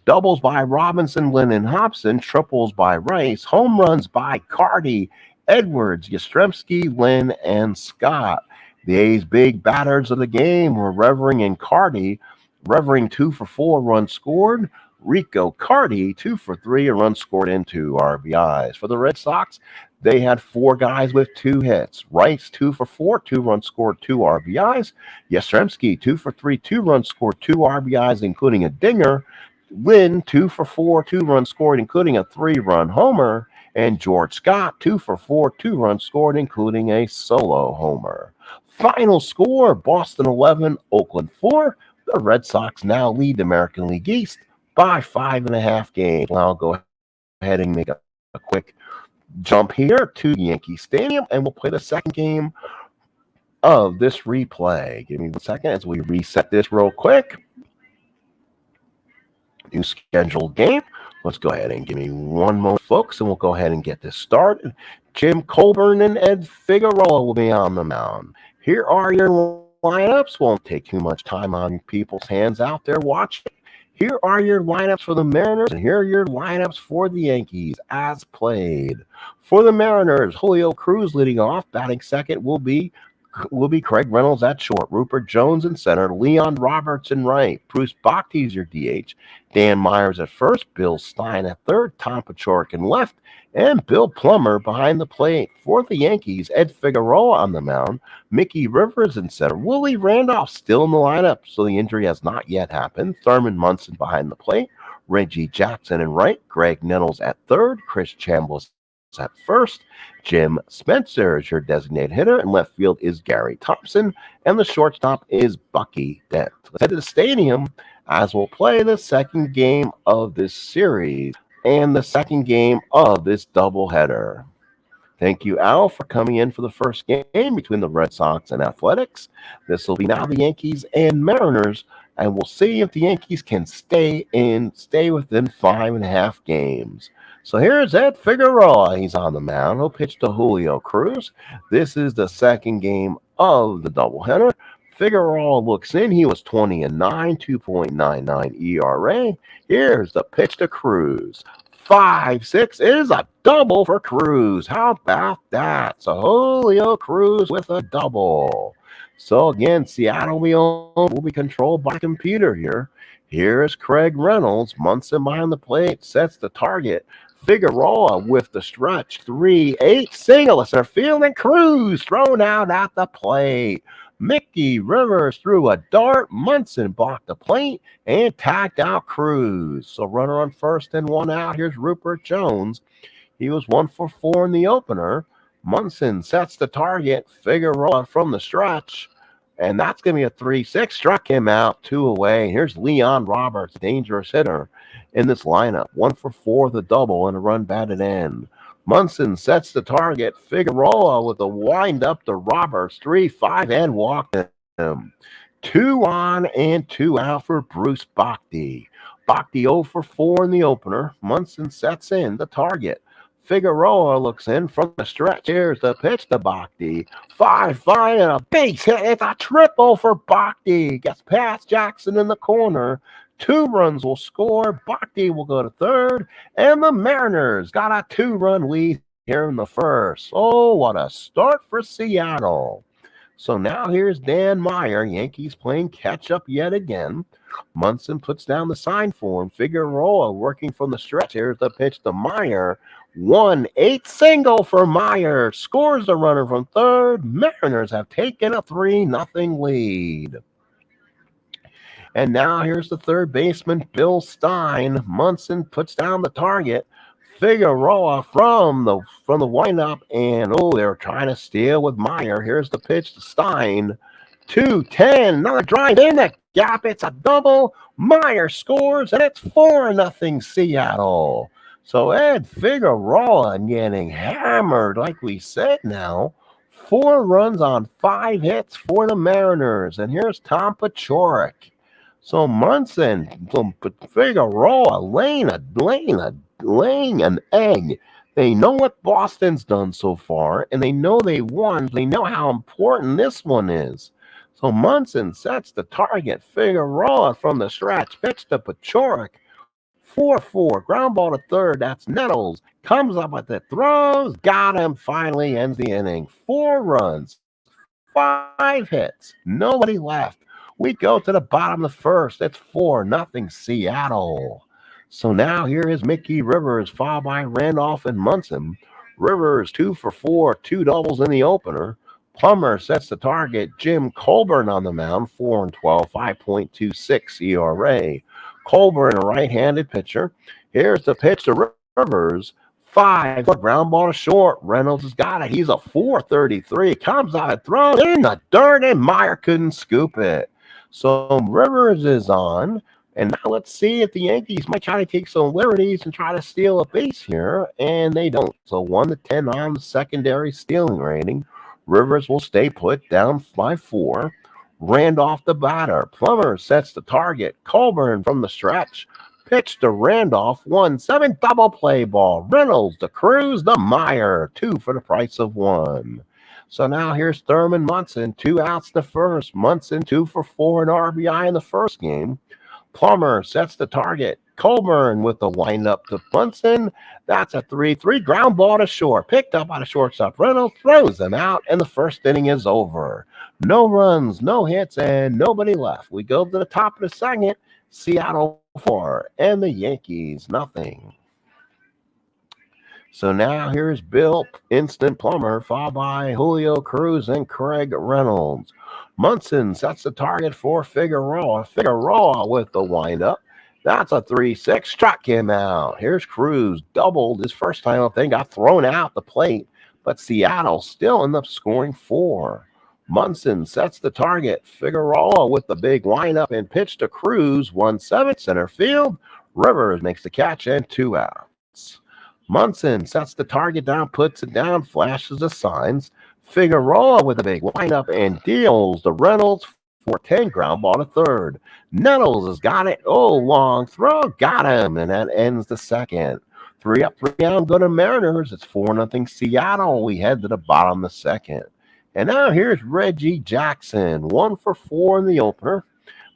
Doubles by Robinson, Lynn, and Hobson. Triples by Rice. Home runs by Carty, Edwards, Yastrzemski, Lynn, and Scott. The A's big batters of the game were Revering and Carty. Revering 2 for 4, runs scored. Rico Carty 2 for 3, a run scored and 2 RBIs. For the Red Sox, they had 4 guys with 2 hits. Rice 2 for 4, 2 runs scored, 2 RBIs. Yastrzemski 2 for 3, 2 runs scored, 2 RBIs, including a dinger. Lynn 2 for 4, 2 runs scored, including a 3-run homer. And George Scott 2 for 4, 2 runs scored, including a solo homer. Final score, Boston 11, Oakland 4. The Red Sox now lead the American League East by 5.5 games. I'll go ahead and make a quick jump here to Yankee Stadium, and we'll play the second game of this replay. Give me 1 second as we reset this real quick. New scheduled game. Let's go ahead and give me 1 moment, folks, and we'll go ahead and get this started. Jim Colburn and Ed Figueroa will be on the mound. Here are your lineups. Won't take too much time on people's hands out there watching. Here are your lineups for the Mariners, and here are your lineups for the Yankees as played. For the Mariners, Julio Cruz leading off. Batting second will be will be Craig Reynolds at short, Rupert Jones in center, Leon Roberts in right, Bruce Bochte's your DH, Dan Myers at first, Bill Stein at third, Tom Paciorek in left, and Bill Plummer behind the plate. For the Yankees, Ed Figueroa on the mound, Mickey Rivers in center, Willie Randolph still in the lineup, so the injury has not yet happened, Thurman Munson behind the plate, Reggie Jackson in right, Greg Nettles at third, Chris Chambliss at first, Jim Spencer is your designated hitter, and left field is Gary Thompson, and the shortstop is Bucky Dent. Let's head to the stadium as we'll play the second game of this series and the second game of this doubleheader. Thank you, Al, for coming in for the first game between the Red Sox and Athletics. This will be now the Yankees and Mariners, and we'll see if the Yankees can stay within 5.5 games. So here's Ed Figueroa. He's on the mound. He'll pitch to Julio Cruz. This is the second game of the doubleheader. Figueroa looks in. He was 20-9, 2.99 ERA. Here's the pitch to Cruz. 5-6 is a double for Cruz. How about that? So Julio Cruz with a double. So again, Seattle will be controlled by computer here. Here's Craig Reynolds. Munson behind the plate. Sets the target. Figueroa with the stretch. 3-8 single to center field, and Cruz thrown out at the plate. Mickey Rivers threw a dart. Munson blocked the plate and tagged out Cruz. So runner on first and one out. Here's Rupert Jones. He was 1 for 4 in the opener. Munson sets the target. Figueroa from the stretch. And that's going to be a 3-6. Struck him out, 2 away. Here's Leon Roberts, dangerous hitter in this lineup. 1 for 4 with a double and a run batted in. Munson sets the target. Figueroa with a wind up to Roberts. 3-5 and walked him. 2 on and 2 out for Bruce Bochte. Bochte 0 for 4 in the opener. Munson sets in the target. Figueroa looks in from the stretch. Here's the pitch to Bochte. 5-5 and a base hit. It's a triple for Bochte. Gets past Jackson in the corner. 2 runs will score. Bochte will go to third. And the Mariners got a 2-run lead here in the first. Oh, what a start for Seattle. So now here's Dan Meyer. Yankees playing catch-up yet again. Munson puts down the sign for him. Figueroa working from the stretch. Here's the pitch to Meyer. 1-8 single for Meyer. Scores the runner from third. Mariners have taken a 3-0 lead. And now here's the third baseman, Bill Stein. Munson puts down the target. Figueroa from the windup, and they're trying to steal with Meyer. Here's the pitch to Stein. 2-10, another drive in the gap. It's a double. Meyer scores, and it's 4-0 Seattle. So Ed Figueroa getting hammered, like we said now. 4 runs on 5 hits for the Mariners. And here's Tom Paciorek. So Munson, Figueroa laying an egg. They know what Boston's done so far, and they know they won. They know how important this one is. So Munson sets the target. Figueroa from the stretch. Pitch to Paciorek. 4-4. Ground ball to third. That's Nettles. Comes up with it. Throws. Got him. Finally ends the inning. 4 runs. 5 hits. Nobody left. We go to the bottom of the first. It's 4-0 Seattle. So now here is Mickey Rivers, followed by Randolph and Munson. Rivers 2 for 4, 2 doubles in the opener. Plummer sets the target. Jim Colburn on the mound, 4-12, 5.26 ERA. Colburn, a right-handed pitcher. Here's the pitch to Rivers. 5, ground ball to short. Reynolds has got it. He's a 4.33. Comes out, thrown in the dirt, and Meyer couldn't scoop it. So Rivers is on. And now let's see if the Yankees might try to take some liberties and try to steal a base here. And they don't. So 1-10 on the secondary stealing rating. Rivers will stay put, down by 4. Randolph the batter. Plummer sets the target. Colburn from the stretch. Pitch to Randolph. 1-7 double play ball. Reynolds to Cruz to Meyer. 2 for the price of 1. So now here's Thurman Munson. 2 outs to first. Munson 2 for 4 in RBI in the first game. Plummer sets the target. Colburn with the windup to Munson. That's a 3-3 ground ball to short. Picked up by the shortstop. Reynolds throws them out, and the first inning is over. No runs, no hits, and nobody left. We go to the top of the second. Seattle 4 and the Yankees nothing. So now here's Bill Instant Plummer, followed by Julio Cruz and Craig Reynolds. Munson sets the target for Figueroa. Figueroa with the windup. That's a 3-6. Struck him out. Here's Cruz. Doubled his first time up. Then got thrown out the plate. But Seattle still ends up scoring 4. Munson sets the target. Figueroa with the big windup and pitch to Cruz. 1-7 center field. Rivers makes the catch and 2 outs. Munson sets the target down, puts it down, flashes the signs. Figueroa with a big windup and deals the Reynolds for 10 ground ball to third. Nettles has got it. Oh, long throw. Got him. And that ends the second. 3 up, 3 down. Go to Mariners. It's 4-0 Seattle. We head to the bottom of the second. And now here's Reggie Jackson. 1 for 4 in the opener.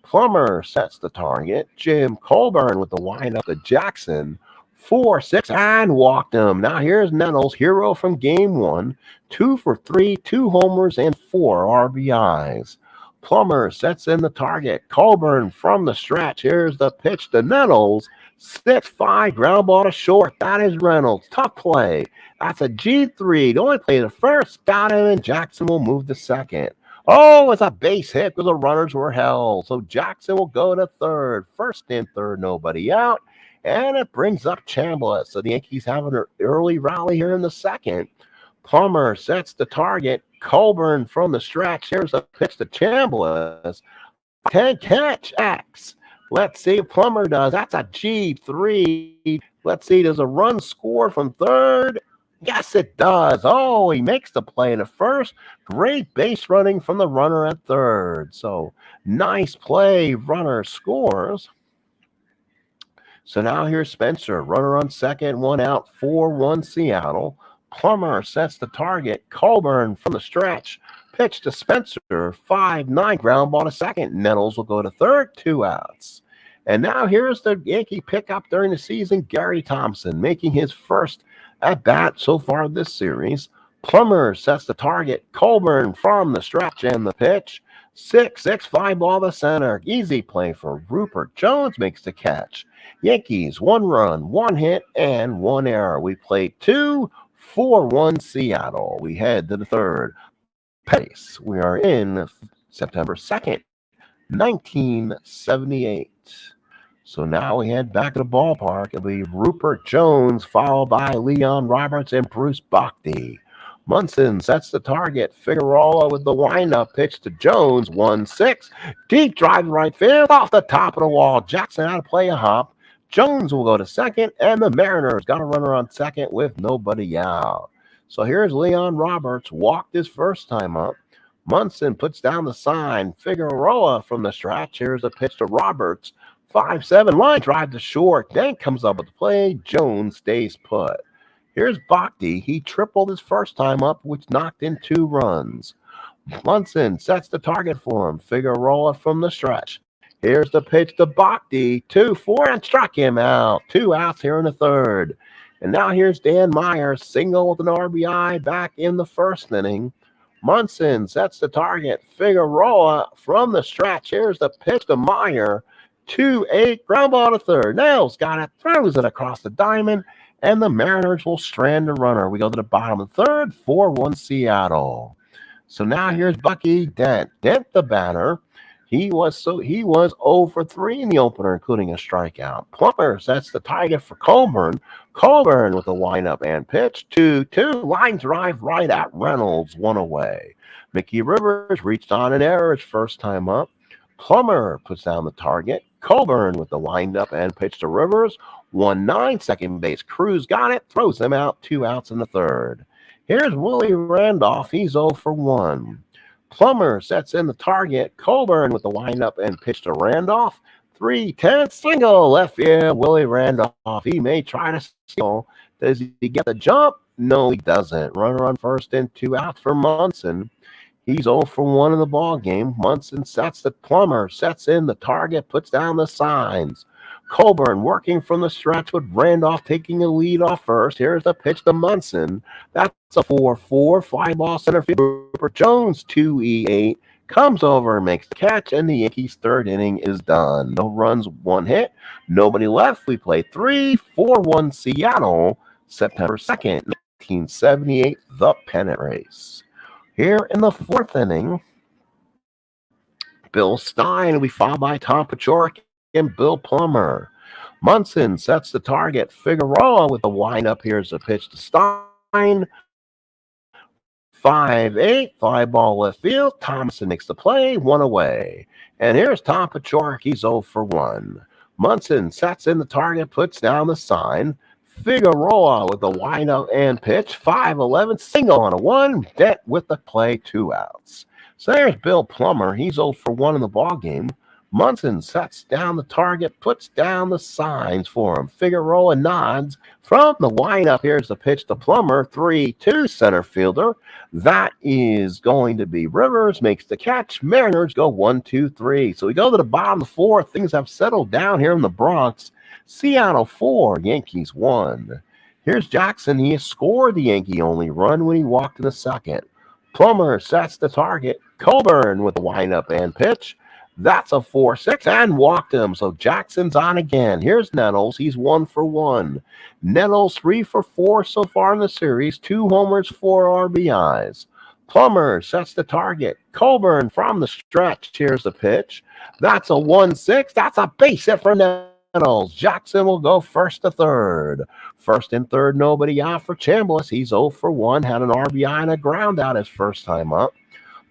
Plummer sets the target. Jim Colburn with the windup to Jackson. 4-6 and walked him. Now here's Nettles, hero from game 1. 2 for 3, 2 homers and 4 RBIs. Plummer sets in the target. Colburn from the stretch. Here's the pitch to Nettles. 6-5 ground ball to short. That is Reynolds. Tough play. That's a G3. The only play the first. Got him, and Jackson will move to second. Oh, it's a base hit because the runners were held. So Jackson will go to third. First and third, nobody out. And it brings up Chambliss. So the Yankees have an early rally here in the second. Plummer sets the target. Colburn from the stretch. Here's a pitch to Chambliss. 10 catch X. Let's see if Plummer does. That's a G3. Let's see, does a run score from third? Yes, it does. Oh, he makes the play to first. Great base running from the runner at third. So nice play. Runner scores. So now here's Spencer. Runner on second, 1 out, 4-1 Seattle. Plummer sets the target. Colburn from the stretch. Pitch to Spencer. 5-9 ground ball to second. Nettles will go to third, 2 outs. And now here's the Yankee pickup during the season, Gary Thompson, making his first at bat so far this series. Plummer sets the target. Colburn from the stretch and the pitch. 6-6 fly ball to center. Easy play for Rupert Jones, makes the catch. Yankees 1 run, 1 hit, and 1 error. We play 2-4-1 Seattle. We head to the third. Pace. We are in September 2nd, 1978. So now we head back to the ballpark. It'll be Rupert Jones, followed by Leon Roberts and Bruce Bochy. Munson sets the target. Figueroa with the windup pitch to Jones. 1-6. Deep drive to right field off the top of the wall. Jackson out to play a hop. Jones will go to second, and the Mariners got a runner on second with nobody out. So here's Leon Roberts. Walked his first time up. Munson puts down the sign. Figueroa from the stretch. Here's a pitch to Roberts. 5-7 line drive to short. Then comes up with the play. Jones stays put. Here's Bochy. He tripled his first time up, which knocked in 2 runs. Munson sets the target for him. Figueroa from the stretch. Here's the pitch to Bochy. 2-4 and struck him out. 2 outs here in the third. And now here's Dan Myers, single with an RBI back in the first inning. Munson sets the target. Figueroa from the stretch. Here's the pitch to Meyer. 2-8 ground ball to third. Nails got it. Throws it across the diamond. And the Mariners will strand the runner. We go to the bottom of the third. 4-1 Seattle. So now here's Bucky Dent. Dent the batter. He was 0 for 3 in the opener, including a strikeout. Plummer sets the target for Colburn. Colburn with a windup and pitch. 2-2. Line drive right at Reynolds. 1 away. Mickey Rivers reached on an error his first time up. Plummer puts down the target. Colburn with the windup and pitch to Rivers. 1-9. Second base. Cruz got it. Throws him out. 2 outs in the third. Here's Willie Randolph. He's 0 for 1. Plummer sets in the target. Colburn with the windup and pitch to Randolph. 3-10 single left field. Willie Randolph. He may try to steal. Does he get the jump? No, he doesn't. Runner on first and 2 outs for Munson. He's 0 for 1 in the ball game. Munson sets the Plummer, sets in the target, puts down the signs. Colburn working from the stretch with Randolph taking a lead off first. Here's the pitch to Munson. That's a 4-4 fly ball center field. Rupert Jones 2-8 comes over and makes the catch, and the Yankees' third inning is done. No runs, 1 hit, nobody left. We play 3-4-1 Seattle, September 2nd, 1978, the pennant race. Here in the 4th inning, Bill Stein will be followed by Tom Paciorek and Bill Plummer. Munson sets the target. Figueroa with the windup. Here's the pitch to Stein. 5-8, fly ball left field. Thompson makes the play, 1 away. And here's Tom Paciorek. He's 0 for 1. Munson sets in the target, puts down the sign. Figueroa with the windup and pitch. 5-11, single on a 1. Dent with the play, 2 outs. So there's Bill Plummer. He's 0 for 1 in the ball game. Munson sets down the target, puts down the signs for him. Figueroa nods from the windup. Here's the pitch to Plummer, 3-2 center fielder. That is going to be Rivers, makes the catch. Mariners go 1-2-3. So we go to the bottom of the 4th. Things have settled down here in the Bronx. Seattle 4, Yankees 1. Here's Jackson. He has scored the Yankee only run when he walked in the 2nd. Plummer sets the target. Colburn with the windup and pitch. That's a 4-6 and walked him. So Jackson's on again. Here's Nettles. He's 1 for 1. Nettles 3 for 4 so far in the series. 2 homers, 4 RBIs. Plummer sets the target. Colburn from the stretch. Here's the pitch. That's a 1-6. That's a base hit for Nettles. Jackson will go 1st to 3rd. 1st and 3rd, nobody out for Chambliss. He's 0 for 1. Had an RBI and a ground out his first time up.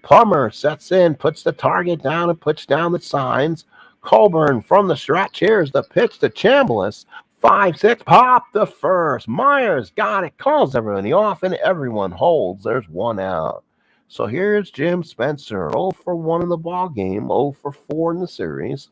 Plummer sets in, puts the target down, and puts down the signs. Colburn from the stretch. Here's the pitch to Chambliss. 5-6, pop the first. Myers got it, calls everybody off, and everyone holds. There's 1 out. So here's Jim Spencer, 0 for 1 in the ball game, 0 for 4 in the series.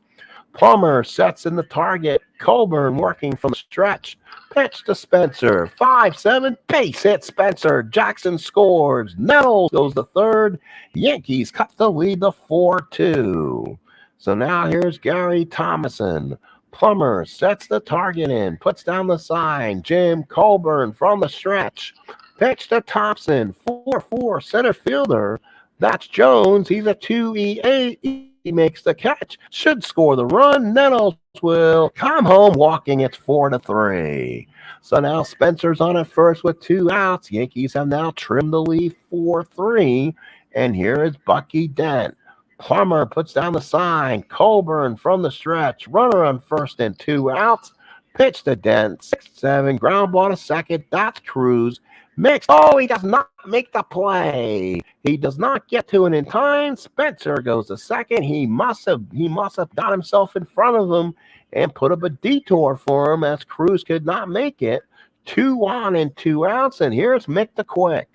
Plummer sets in the target. Colburn working from the stretch. Pitch to Spencer. 5-7. Base hit Spencer. Jackson scores. Nettles goes to 3rd. Yankees cut the lead to 4-2. So now here's Gary Thomason. Plummer sets the target in. Puts down the sign. Jim Colburn from the stretch. Pitch to Thompson. 4-4 center fielder. That's Jones. He's a 2-8. He makes the catch. Should score the run. Nettles will come home walking. It's 4-3. So now Spencer's on at first with 2 outs. Yankees have now trimmed the lead 4-3. And here is Bucky Dent. Plummer puts down the sign. Colburn from the stretch. Runner on 1st and 2 outs. Pitch to Dent. 6-7. Ground ball to 2nd. That's Cruz. Mixed. Oh, he does not make the play. He does not get to it in time. Spencer goes to 2nd. He must have got himself in front of him and put up a detour for him as Cruz could not make it. 2 on and 2 outs. And here's Mick the Quick.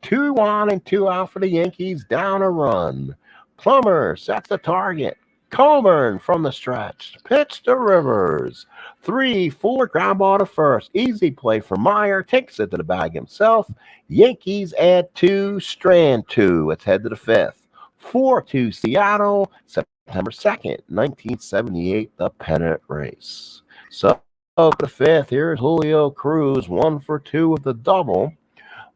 2 on and 2 out for the Yankees. Down a run. Plummer sets the target. Colburn from the stretch. Pitch to Rivers. 3-4 ground ball to 1st. Easy play for Meyer. Takes it to the bag himself. Yankees add 2, Strand 2. Let's head to the 5th. 4-2 Seattle. September 2nd, 1978, the pennant race. So the 5th, here's Julio Cruz. 1 for 2 with the double.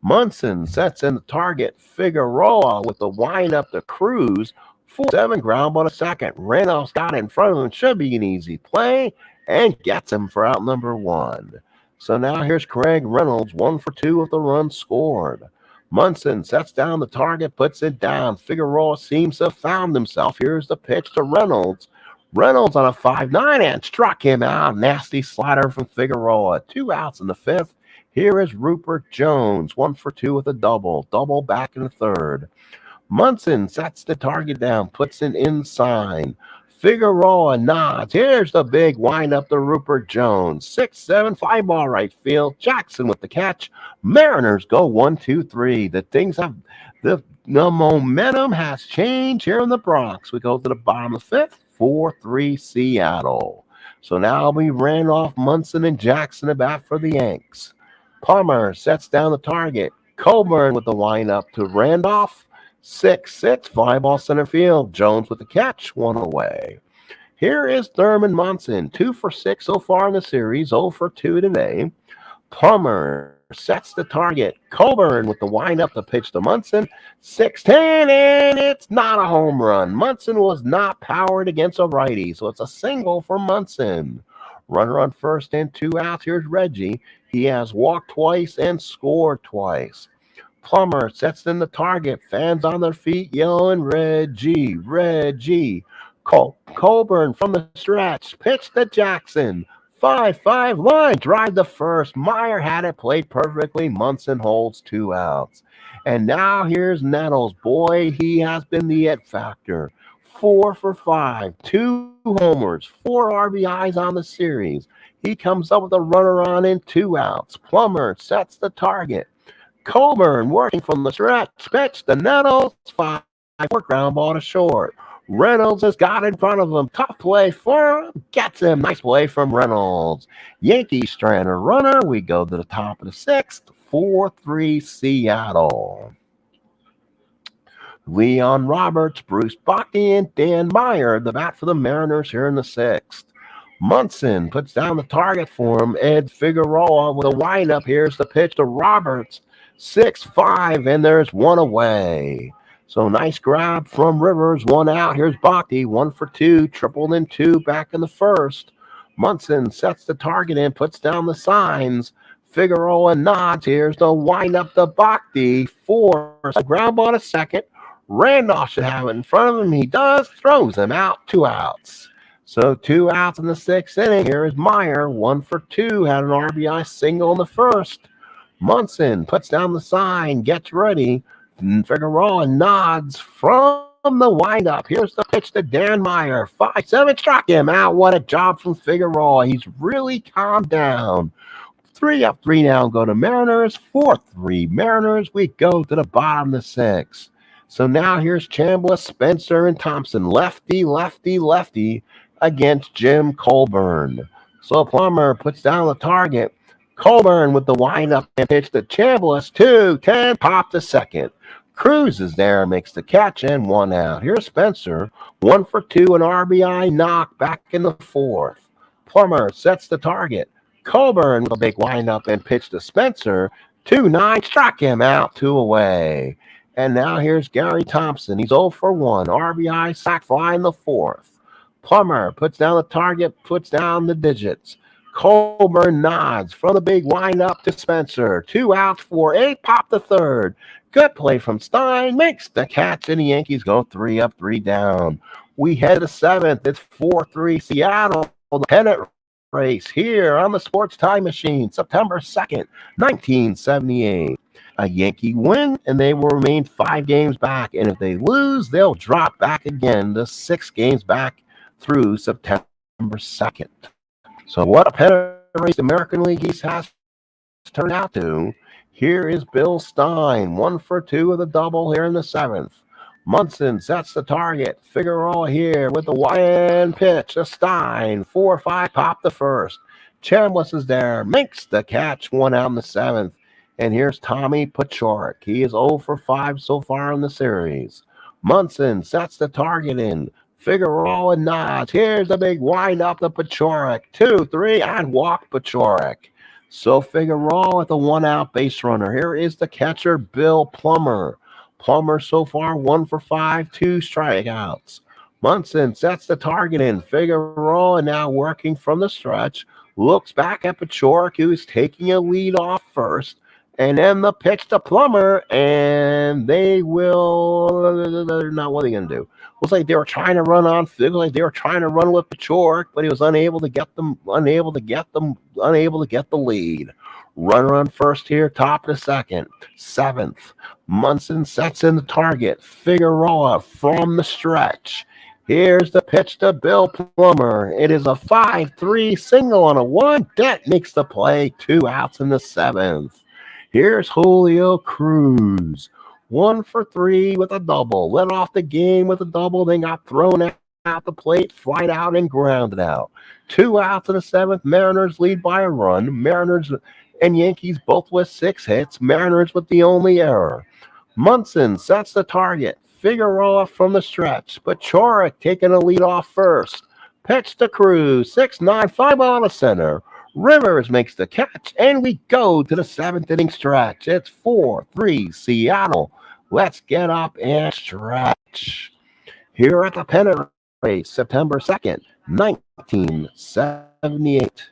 Munson sets in the target. Figueroa with the windup to Cruz. 4-7 ground ball to 2nd. Randolph's got it in front of him. Should be an easy play. And gets him for out number 1. So now here's Craig Reynolds, 1 for 2 with the run scored. Munson sets down the target, puts it down. Figueroa seems to have found himself. Here's the pitch to Reynolds. Reynolds on a 5-9 and struck him out. Nasty slider from Figueroa. 2 outs in the 5th. Here is Rupert Jones, 1 for 2 with a double. Double back in the 3rd. Munson sets the target down, puts it inside. Figueroa nods. Here's the big windup to Rupert Jones. 6-7 fly ball right field. Jackson with the catch. Mariners go 1-2-3. The momentum has changed here in the Bronx. We go to the bottom of the 5th. 4-3 Seattle. So now we ran off Munson and Jackson at bat for the Yanks. Plummer sets down the target. Colburn with the windup to Randolph. 6-6, fly ball center field. Jones with the catch, one away. Here is Thurman Munson, 2 for 6 so far in the series, 0 for 2 today. Plummer sets the target. Coburn with the windup to pitch to Munson. 6-10, and it's not a home run. Munson was not powered against a righty, so it's a single for Munson. Runner on first and 2 outs. Here's Reggie. He has walked twice and scored twice. Plummer sets in the target. Fans on their feet yelling, Reggie, Reggie. Coburn from the stretch. Pitch to Jackson. 5-5 line. Drive to first. Meyer had it, played perfectly. Munson holds 2 outs. And now here's Nettles. Boy, he has been the it factor. 4 for 5. 2 homers. 4 RBIs on the series. He comes up with a runner on in 2 outs. Plummer sets the target. Coburn working from the stretch. Pitch to Nettles. 5-4 ground ball to short. Reynolds has got in front of him. Tough play for him. Gets him. Nice play from Reynolds. Yankees stranded runner. We go to the top of the 6th. 4-3 Seattle. Leon Roberts, Bruce Bochy, and Dan Meyer, the bat for the Mariners here in the 6th. Munson puts down the target for him. Ed Figueroa with a windup. Here's the pitch to Roberts. 6-5, and there's one away. So nice grab from Rivers. 1 out. Here's Bochy. 1 for 2. Tripled in 2 back in the first. Munson sets the target in, puts down the signs. Figueroa nods. Here's the windup to Bochy. 4. A ground ball to second. Randolph should have it in front of him. He does. Throws him out. 2 outs. So 2 outs in the 6th inning. Here is Meyer. 1 for 2. Had an RBI single in the first. Munson puts down the sign. Gets ready. Figueroa nods from the windup. Here's the pitch to Dan Meyer. 5-7, struck him out. What a job from Figueroa. He's really calmed down. 3 up, 3 down. Go to Mariners. 4-3 Mariners. We go to the bottom of the 6th. So now here's Chambliss, Spencer, and Thompson. Lefty, lefty, lefty against Jim Colburn. So Plummer puts down the target. Colburn with the windup and pitch to Chambliss. 2-10, pop to second. Cruz is there, makes the catch, and 1 out. Here's Spencer. 1 for 2, an RBI knock back in the 4th. Plummer sets the target. Colburn with a big windup and pitch to Spencer. 2-9, struck him out, 2 away. And now here's Gary Thompson. He's 0 for 1. RBI, sac fly in the 4th. Plummer puts down the target, puts down the digits. Colburn nods from the big windup to Spencer. 2 outs for 8. Pop the 3rd. Good play from Stein. Makes the catch, and the Yankees go 3 up, 3 down. We head to 7th. It's 4-3 Seattle. The pennant race here on the Sports Time Machine. September 2nd, 1978. A Yankee win, and they will remain 5 games back. And if they lose, they'll drop back again to 6 games back through September 2nd. So what a pennant race the American League East has turned out to. Here is Bill Stein, 1 for 2 with a double here in the 7th. Munson sets the target. Figueroa here with the wind pitch to Stein. 4-5, pop the 1st. Chambliss is there, makes the catch, 1 out in the 7th. And here's Tommy Paciorek. He is 0 for 5 so far in the series. Munson sets the target in. Figueroa nods. Here's the big wind up to Paciorek. 2-3, and walk Paciorek. So Figueroa with a 1 out base runner. Here is the catcher, Bill Plummer. Plummer so far 1 for 5, 2 strikeouts. Munson sets the target in. Figueroa now working from the stretch. Looks back at Paciorek, who's taking a lead off first. And then the pitch to Plummer, and they will. Now, what are they going to do? Looks like they were trying to run on. Looks like they were trying to run with Paciorek, but he was unable to get the lead. Runner on first here, top of the 2nd. 7th. Munson sets in the target. Figueroa from the stretch. Here's the pitch to Bill Plummer. It is a 5-3 single on a 1. That makes the play. 2 outs in the 7th. Here's Julio Cruz. 1 for 3 with a double. Led off the game with a double, then got thrown out the plate, flied out, and grounded out. 2 outs in the 7th. Mariners lead by a run. Mariners and Yankees both with 6 hits. Mariners with the only error. Munson sets the target. Figueroa from the stretch. Pachorik taking a lead off first. Pitch to Cruz. 6-9, 5 to center. Rivers makes the catch, and we go to the seventh inning stretch. It's 4-3 Seattle. Let's get up and stretch. Here at the Pennant race, September 2nd, 1978.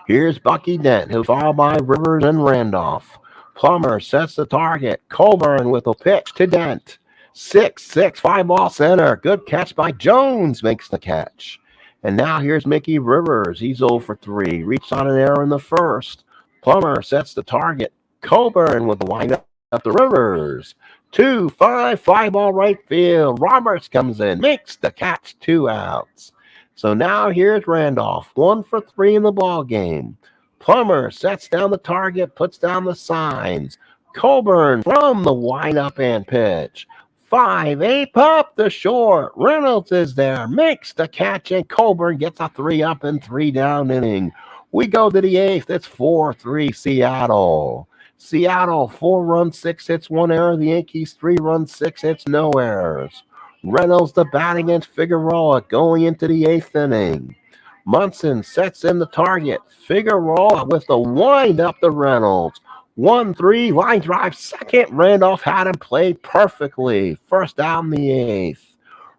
Here's Bucky Dent, who's followed by Rivers and Randolph. Plummer sets the target. Colburn with a pitch to Dent. 6-6, 5 center. Good catch by Jones, makes the catch. And now here's Mickey Rivers. He's 0 for 3. Reached on an error in the first. Plummer sets the target. Colburn with the windup up the Rivers. 2-5, 5 right field. Roberts comes in, makes the catch, 2 outs. So now here's Randolph, 1 for 3 in the ball game. Plummer sets down the target, puts down the signs. Colburn from the windup and pitch. 5-8 up the short. Reynolds is there, makes the catch, and Colburn gets a 3-up and 3-down inning. We go to the 8th. It's 4-3 Seattle. Seattle, 4 runs, 6 hits, 1 error. The Yankees, 3 runs, 6 hits, no errors. Reynolds the bat against Figueroa going into the 8th inning. Munson sets in the target. Figueroa with the wind up to Reynolds. 1-3, line drive, second. Randolph had him played perfectly. First out in the 8th.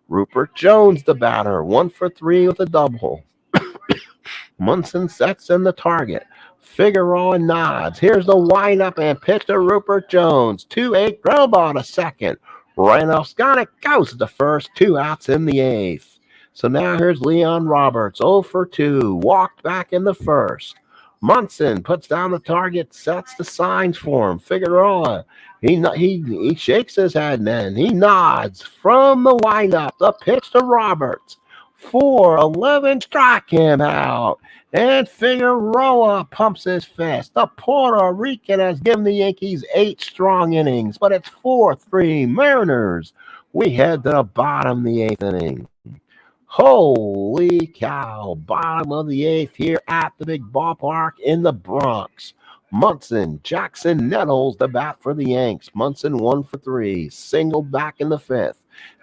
Rupert Jones, the batter, 1 for 3 with a double. Munson sets in the target. Figueroa nods. Here's the windup and pitch to Rupert Jones. 2-8, ground ball to second. Randolph's got it, goes to first, 2 outs in the 8th. So now here's Leon Roberts, 0 for 2, walked back in the first. Munson puts down the target, sets the signs for him. Figueroa, he shakes his head then. He nods from the windup. The pitch to Roberts. 4-11, strike him out. And Figueroa pumps his fist. The Puerto Rican has given the Yankees 8 strong innings, but it's 4-3 Mariners. We head to the bottom of the 8th inning. Holy cow, bottom of the 8th here at the big ballpark in the Bronx. Munson, Jackson Nettles, the bat for the Yanks. Munson 1 for 3, singled back in the 5th.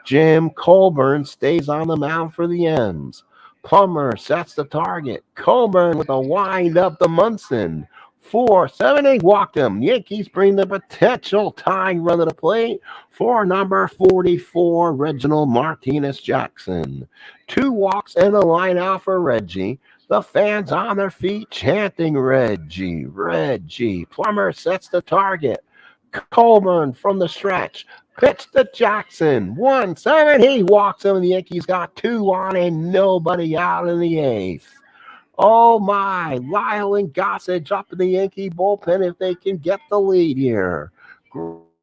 Jim Colburn stays on the mound for the M's. Plummer sets the target. Colburn with a wind up to Munson. 4-7, walked him. Yankees bring the potential tying run to the plate for number 44, Reginald Martinez Jackson. 2 walks and a line out for Reggie. The fans on their feet chanting Reggie, Reggie. Plummer sets the target. Colburn from the stretch. Pitch to Jackson. 1-7. He walks him, and the Yankees got 2 on and nobody out in the 8th. Oh my, Lyle and Gossage up in the Yankee bullpen if they can get the lead here.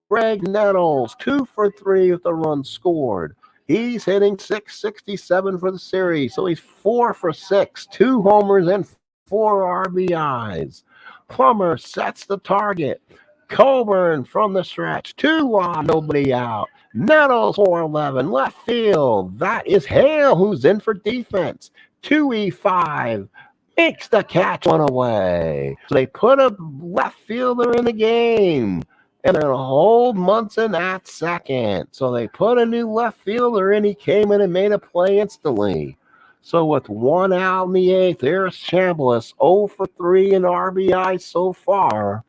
Greg Nettles, 2 for 3 with the run scored. He's hitting .667 for the series, so he's 4 for 6, 2 homers and 4 RBIs. Plummer sets the target. Colburn from the stretch, 2 on, nobody out. Nettles 4-11, left field. That is Hale, who's in for defense. 2-5, makes the catch, 1 away. So they put a left fielder in the game, and they're going to hold Munson at second. So they put a new left fielder in. He came in and made a play instantly. So with 1 out in the 8th, there's Chambliss, 0 for 3 in RBI so far.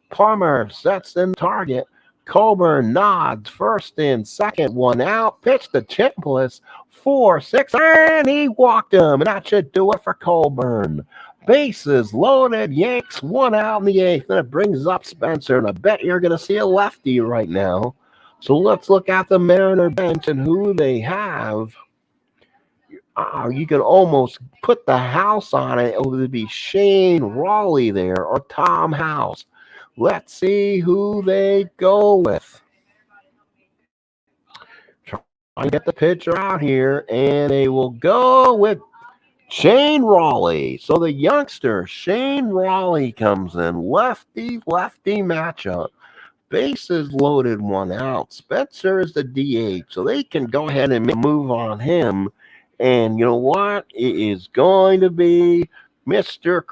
Plummer sets in target. Colburn nods, first in, second, 1 out. Pitch to Chambliss, 4-6, and he walked him. And that should do it for Colburn. Bases loaded, Yanks 1 out in the 8th. And it brings up Spencer. And I bet you're going to see a lefty right now. So let's look at the Mariner bench and who they have. You can almost put the house on it. It would be Shane Raleigh there or Tom House. Let's see who they go with. Try to get the pitcher out here, and they will go with Shane Raleigh. So the youngster, Shane Raleigh, comes in. Lefty matchup. Bases loaded, 1 out. Spencer is the DH, so they can go ahead and move on him. And you know what? It is going to be Mr.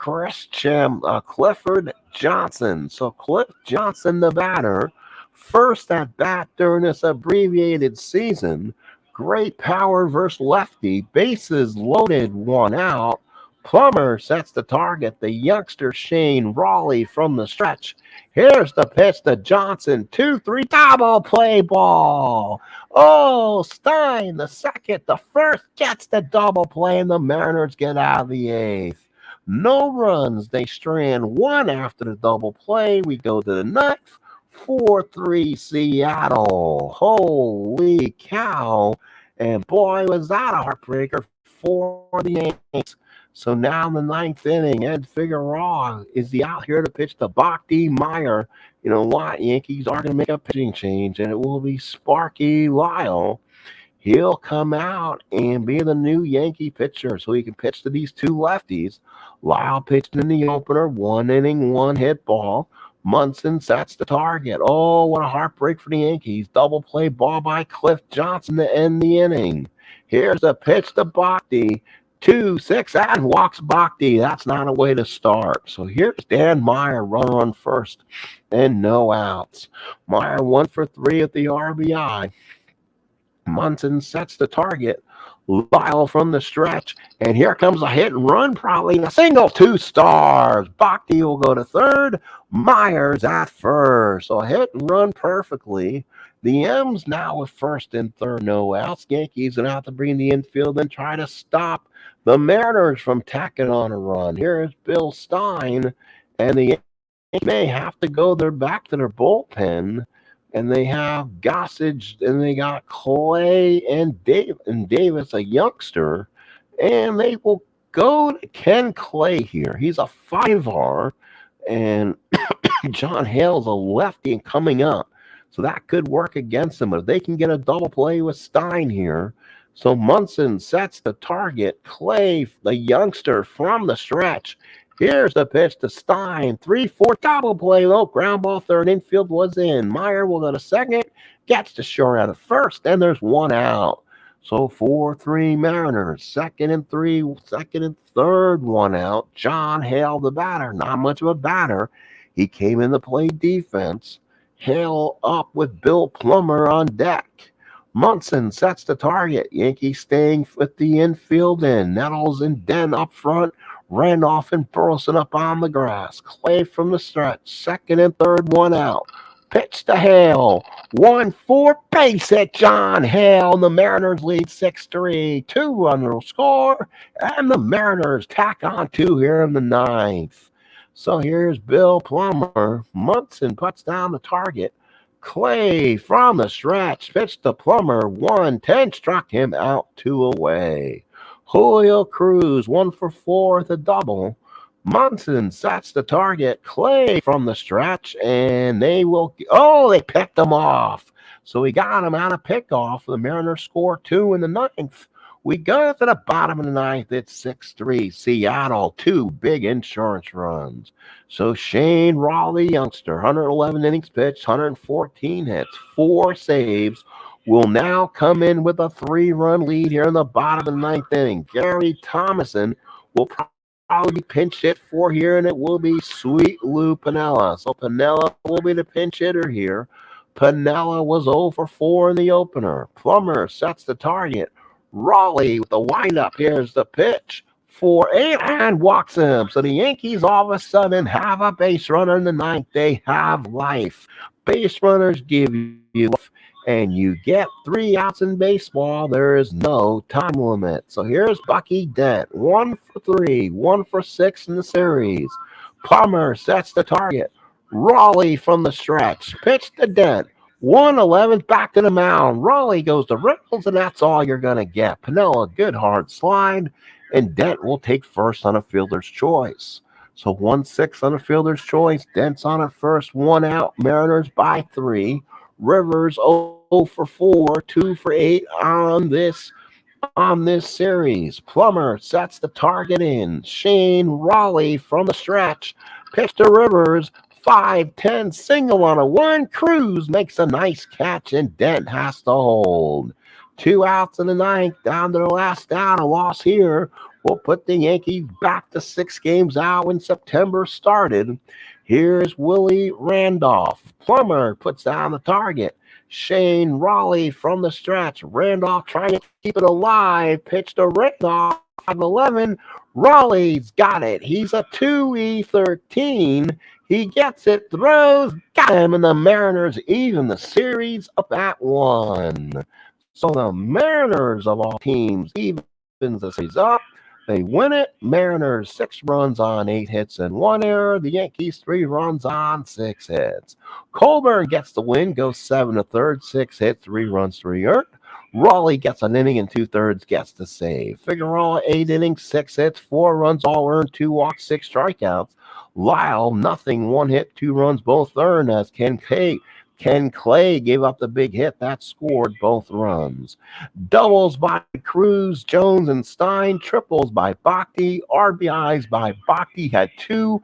Clifford Johnson. So Cliff Johnson, the batter, first at bat during this abbreviated season. Great power versus lefty. Bases loaded, one out. Plummer sets the target. The youngster Shane Raleigh from the stretch. Here's the pitch to Johnson. 2-3 double play ball. Oh, Stein, the second, the first gets the double play, and the Mariners get out of the eighth. No runs. They strand one after the double play. We go to the ninth. 4-3 Seattle. Holy cow. And boy, was that a heartbreaker for the Yankees. So now in the ninth inning, Ed Figueroa is the out here to pitch to Bhakti Meyer. You know what? Yankees are going to make a pitching change, and it will be Sparky Lyle. He'll come out and be the new Yankee pitcher so he can pitch to these two lefties. Lyle pitched in the opener, 1 inning, 1 hit ball. Munson sets the target. Oh, what a heartbreak for the Yankees. Double play ball by Cliff Johnson to end the inning. Here's the pitch to Bhakti. 2-6 and walks Bhakti. That's not a way to start. So here's Dan Meyer, runner on first and no outs. Meyer 1 for 3 at the RBI. Munson sets the target. Lyle from the stretch, and here comes a hit and run, probably a single, 2 stars. Bhakti will go to third. Myers at first. So a hit and run perfectly. The M's now with first and third, no outs. Yankees are out to bring the infield and try to stop the Mariners from tacking on a run. Here is Bill Stein, and the Yankees may have to go back to their bullpen. And they have Gossage, and they got Clay and Davis, a youngster. And they will go to Ken Clay here. He's a 5R, and John Hale's a lefty and coming up. So that could work against them. But if they can get a double play with Stein here. So Munson sets the target. Clay, the youngster from the stretch. Here's the pitch to Stein. 3-4 double play, low ground ball, third, infield was in. Meyer will go to second, gets to shore out of first, and there's 1 out. So 4-3 Mariners, second and third, 1 out. John Hale, the batter, not much of a batter. He came in to play defense. Hale up with Bill Plummer on deck. Munson sets the target. Yankees staying with the infield and Nettles and Den up front. Randolph and Burleson up on the grass. Clay from the stretch. Second and third, 1 out. Pitch to Hale. 1-4 base hit. John Hale. The Mariners lead 6-3. 2-run will score. And the Mariners tack on 2 here in the ninth. So here's Bill Plummer. Munson puts down the target. Clay from the stretch. Pitch to Plummer. 1-10 struck him out, 2 away. Julio Cruz, 1 for 4 at the double. Munson sets the target. Clay from the stretch, and they picked him off. So we got him out of pickoff. The Mariners score 2 in the ninth. We go to the bottom of the ninth. It's 6-3 Seattle. 2 big insurance runs. So Shane Raleigh, youngster, 111 innings pitched, 114 hits, 4 saves. Will now come in with a 3-run lead here in the bottom of the ninth inning. Gary Thomason will probably pinch hit for here, and it will be Sweet Lou Piniella. So Piniella will be the pinch hitter here. Piniella was 0 for 4 in the opener. Plummer sets the target. Raleigh with the windup. Here's the pitch. 4-8 and walks him. So the Yankees all of a sudden have a base runner in the ninth. They have life. Base runners give you life. And you get 3 outs in baseball. There is no time limit. So here's Bucky Dent. 1 for 3, 1 for 6 in the series. Plummer sets the target. Raleigh from the stretch. Pitch to Dent. 1-11 back to the mound. Raleigh goes to Reynolds, and that's all you're going to get. Piniella, good hard slide. And Dent will take first on a fielder's choice. So 1-6 on a fielder's choice. Dent's on at first. 1 out. Mariners by 3. Rivers 0 for 4, 2 for 8 on this series. Plummer sets the target in. Shane Raleigh from the stretch. Pitch to Rivers. 5-10 single on a 1. Cruz makes a nice catch, and Dent has to hold. 2 outs in the ninth. Down to the last out. A loss here. will put the Yankees back to 6 games out when September started. Here's Willie Randolph. Plummer puts down the target. Shane Raleigh from the stretch. Randolph trying to keep it alive. Pitch to Randolph. 5-11. Raleigh's got it. He's a 2E13. He gets it, throws, got him, and the Mariners even the series up at 1. So the Mariners of all teams evens the series up. They win it. Mariners 6 runs on 8 hits and 1 error. The Yankees 3 runs on 6 hits. Colburn gets the win, goes 7 1/3, 6 hits, 3 runs, 3 earned. Raleigh gets an inning and 2/3, gets the save. Figueroa 8 innings, 6 hits, 4 runs, all earned, 2 walks, 6 strikeouts. Lyle nothing, 1 hit, 2 runs, both earned as Ken Clay gave up the big hit that scored both runs. Doubles by Cruz, Jones, and Stein. Triples by Bhakti. RBIs by Bhakti had 2.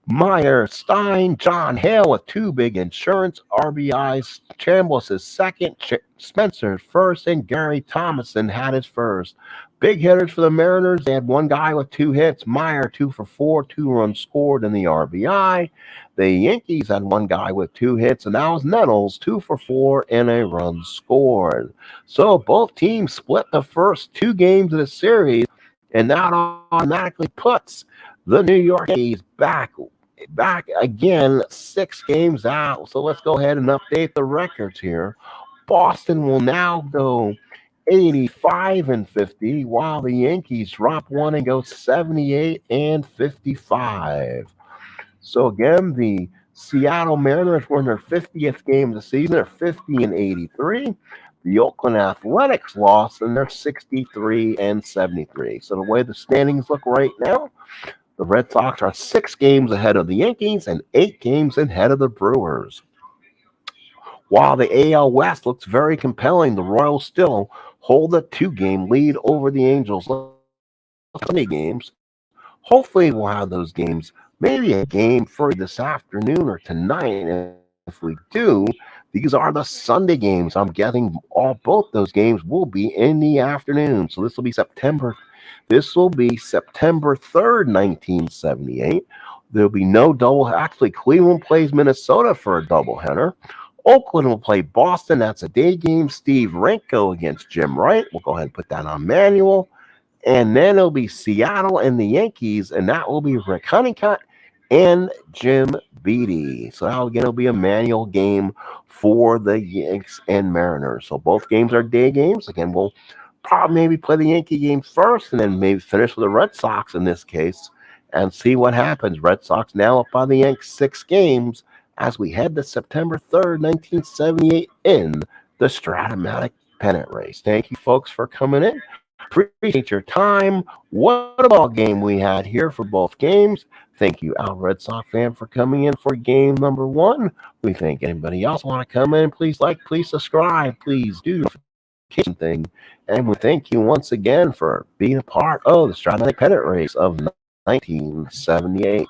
Meyer, Stein, John Hale with 2 big insurance RBIs. Chambliss is second, Spencer first, and Gary Thomason had his first. Big hitters for the Mariners. They had 1 guy with 2 hits. Meyer 2 for 4, 2 runs scored in the RBI. The Yankees had 1 guy with 2 hits, and that was Nettles, 2 for 4 and a run scored. So both teams split the first 2 games of the series, and that automatically puts the New York Yankees back again 6 games out. So let's go ahead and update the records here. Boston will now go 85-50, while the Yankees drop 1 and go 78-55. So again, the Seattle Mariners were in their 50th game of the season. They're 50-83. The Oakland Athletics lost, and they're 63-73. So the way the standings look right now, the Red Sox are 6 games ahead of the Yankees and 8 games ahead of the Brewers. While the AL West looks very compelling, the Royals still hold a 2-game lead over the Angels. 20 games. Hopefully we'll have those games, maybe a game for this afternoon or tonight. And if we do, these are the Sunday games. I'm guessing both those games will be in the afternoon. So this will be September 3rd, 1978. There'll be no double. Actually, Cleveland plays Minnesota for a doubleheader. Oakland will play Boston. That's a day game. Steve Renko against Jim Wright. We'll go ahead and put that on manual. And then it'll be Seattle and the Yankees, and that will be Rick Honeycutt and Jim Beattie. So now again, it'll be a manual game for the Yanks and Mariners. So both games are day games. Again, we'll probably maybe play the Yankee game first and then maybe finish with the Red Sox in this case and see what happens. Red Sox now up by the Yanks 6 games as we head to September 3rd, 1978 in the Stratomatic Pennant Race. Thank you, folks, for coming in. Appreciate your time. What a ball game we had here for both games. Thank you, Al Red Sox fan, for coming in for game number 1. We thank anybody else want to come in. Please like, please subscribe, please do the notification thing. And we thank you once again for being a part of the Stratomatic Pennant Race of 1978.